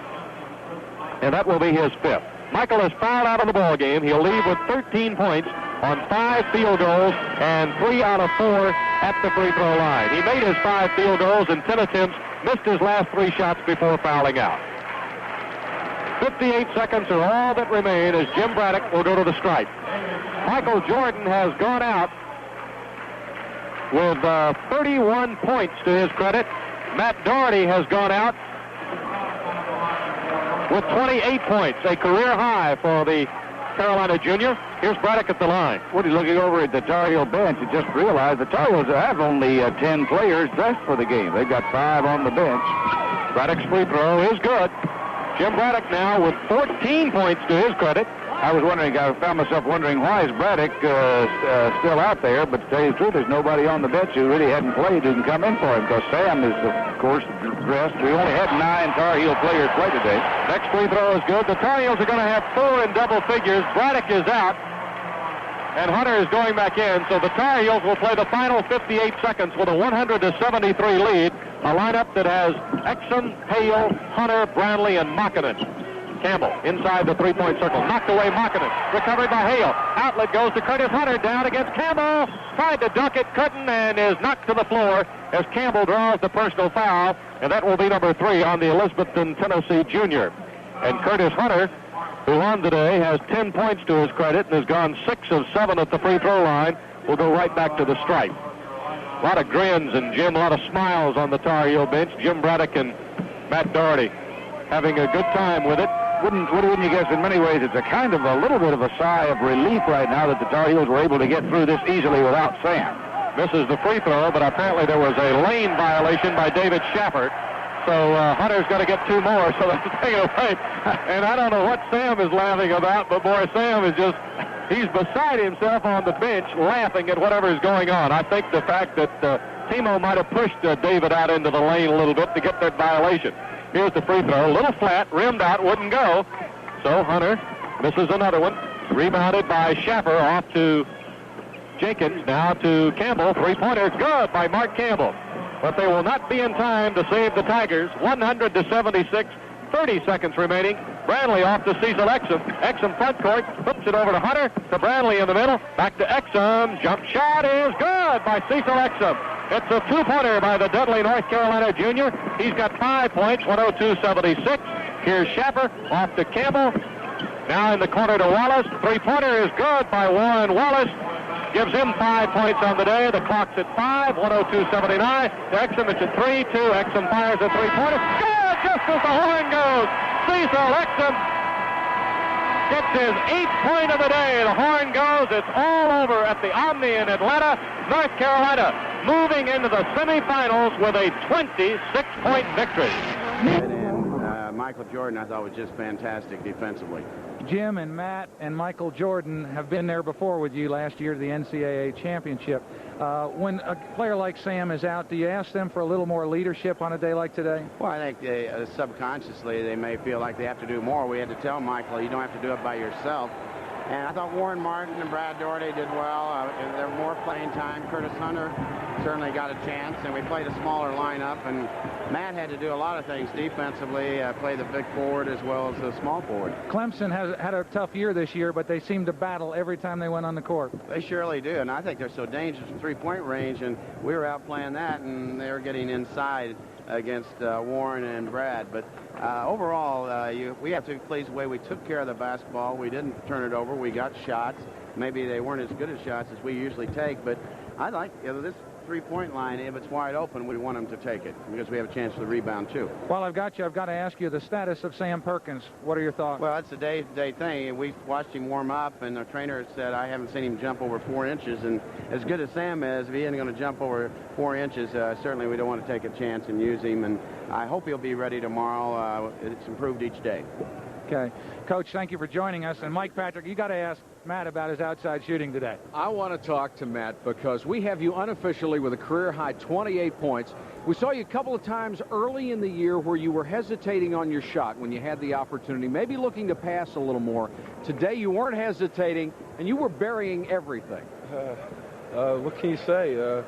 C: and that will be his 5th. Michael is fouled out of the ball game. He'll leave with 13 points on 5 field goals and 3 out of 4 at the free throw line. He made his 5 field goals in 10 attempts, missed his last 3 shots before fouling out. 58 seconds are all that remain as Jim Braddock will go to the stripe. Michael Jordan has gone out with 31 points to his credit. Matt Doherty has gone out with 28 points, a career high for the Carolina junior. Here's Braddock at the line.
D: Woody looking over at the Tar Heel bench and just realized the Tar Heels have only 10 players dressed for the game. They've got 5 on the bench.
C: Braddock's free throw is good. Jim Braddock now with 14 points to his credit.
D: I found myself wondering why is Braddock still out there, but to tell you the truth, there's nobody on the bench who really hadn't played who can come in for him, because Sam is, of course, dressed. We only had 9 Tar Heel players play today.
C: Next free throw is good. The Tar Heels are going to have 4 in double figures. Braddock is out, and Hunter is going back in, so the Tar Heels will play the final 58 seconds with a 100-73 lead, a lineup that has Exum, Hale, Hunter, Brownlee, and Makinen. Campbell inside the three-point circle. Knocked away Makinen. Recovered by Hale. Outlet goes to Curtis Hunter. Down against Campbell. Tried to dunk it. Couldn't, and is knocked to the floor as Campbell draws the personal foul. And that will be number 3 on the Elizabethton, Tennessee junior. And Curtis Hunter, who won today, has 10 points to his credit and has gone 6 of 7 at the free throw line. Will go right back to the stripe. A lot of grins and Jim, a lot of smiles on the Tar Heel bench. Jim Braddock and Matt Doherty having a good time with it.
D: Wouldn't you guess in many ways it's a little bit of a sigh of relief right now that the Tar Heels were able to get through this easily without Sam.
C: Misses the free throw, but apparently there was a lane violation by David Schaffert. So Hunter's got to get 2 more, so that's taken away. And I don't know what Sam is laughing about, but boy, Sam is just He's beside himself on the bench laughing at whatever is going on. I think the fact that Timo might have pushed David out into the lane a little bit to get that violation. Here's the free throw. A little flat, rimmed out, wouldn't go. So Hunter misses another one. Rebounded by Schaffer off to Jenkins. Now to Campbell. Three-pointer good by Mark Campbell. But they will not be in time to save the Tigers. 100-76. 30 seconds remaining. Brantley off to Cecil Exum. Exum front court. Flips it over to Hunter. To Brantley in the middle. Back to Exum. Jump shot is good by Cecil Exum. It's a two-pointer by the Dudley, North Carolina junior. He's got 5 points, 102-76. Here's Schaffer off to Campbell. Now in the corner to Wallace. Three-pointer is good by Warren Wallace. Gives him 5 points on the day. The clock's at 5, 102-79. To Exum, it's at 3-2. Exum fires a three-pointer. Good! Just as the horn goes. Cecil Exum gets his 8th point of the day. The horn goes. It's all over at the Omni in Atlanta. North Carolina moving into the semifinals with a 26-point victory.
F: And Michael Jordan, I thought, was just fantastic defensively.
G: Jim and Matt and Michael Jordan have been there before with you last year to the NCAA championship. When a player like Sam is out, do you ask them for a little more leadership on a day like today?
F: Well, I think subconsciously they may feel like they have to do more. We had to tell Michael, you don't have to do it by yourself. And I thought Warren Martin and Brad Doherty did well. There were more playing time. Curtis Hunter certainly got a chance, and we played a smaller lineup. And Matt had to do a lot of things defensively, play the big forward as well as the small forward.
G: Clemson has had a tough year this year, but they seem to battle every time they went on the court.
F: They surely do, and I think they're so dangerous in three-point range, and we were out playing that, and they were getting inside against Warren and Brad. But overall, we have to be pleased the way we took care of the basketball. We didn't turn it over. We got shots. Maybe they weren't as good as shots as we usually take, but I like this three-point line. If it's wide open, we want them to take it because we have a chance for the rebound, too.
G: While I've got you, I've got to ask you the status of Sam Perkins. What are your thoughts?
F: Well, it's a day-to-day thing. We watched him warm up, and the trainer said, I haven't seen him jump over 4 inches. And as good as Sam is, if he isn't going to jump over 4 inches, certainly we don't want to take a chance and use him. And I hope he'll be ready tomorrow. It's improved each day.
G: Okay. Coach, thank you for joining us. And Mike Patrick, you got to ask Matt about his outside shooting today.
A: I want to talk to Matt because we have you unofficially with a career-high 28 points. We saw you a couple of times early in the year where you were hesitating on your shot when you had the opportunity, maybe looking to pass a little more. Today you weren't hesitating, and you were burying everything.
H: What can you say?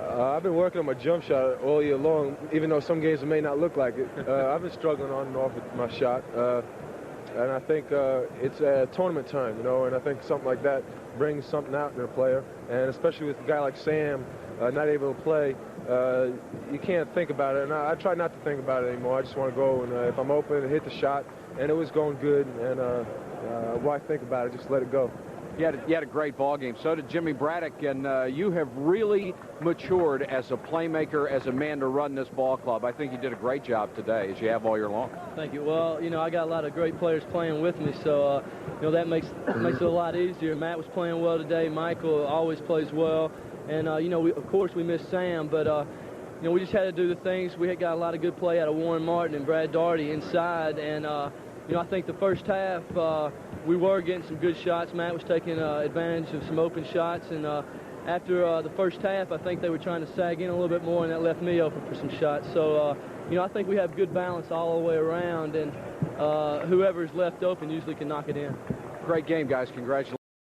H: I've been working on my jump shot all year long, even though some games it may not look like it. I've been struggling on and off with my shot, and I think it's tournament time, you know, and I think something like that brings something out in a player, and especially with a guy like Sam not able to play, you can't think about it, and I try not to think about it anymore. I just want to go, and if I'm open, hit the shot, and it was going good, and why think about it? Just let it go.
A: You had a great ball game. So did Jimmy Braddock, and you have really matured as a playmaker, as a man to run this ball club. I think you did a great job today, as you have all year long.
I: Thank you. Well, you know, I got a lot of great players playing with me, so you know, that makes it a lot easier. Matt was playing well today. Michael always plays well, and you know, of course we miss Sam, but you know, we just had to do the things. We had got a lot of good play out of Warren Martin and Brad Doherty inside, and you know, I think the first half we were getting some good shots. Matt was taking advantage of some open shots, and after the first half, I think they were trying to sag in a little bit more, and that left me open for some shots. So, you know, I think we have good balance all the way around, and whoever's left open usually can knock it in.
A: Great game, guys. Congratulations.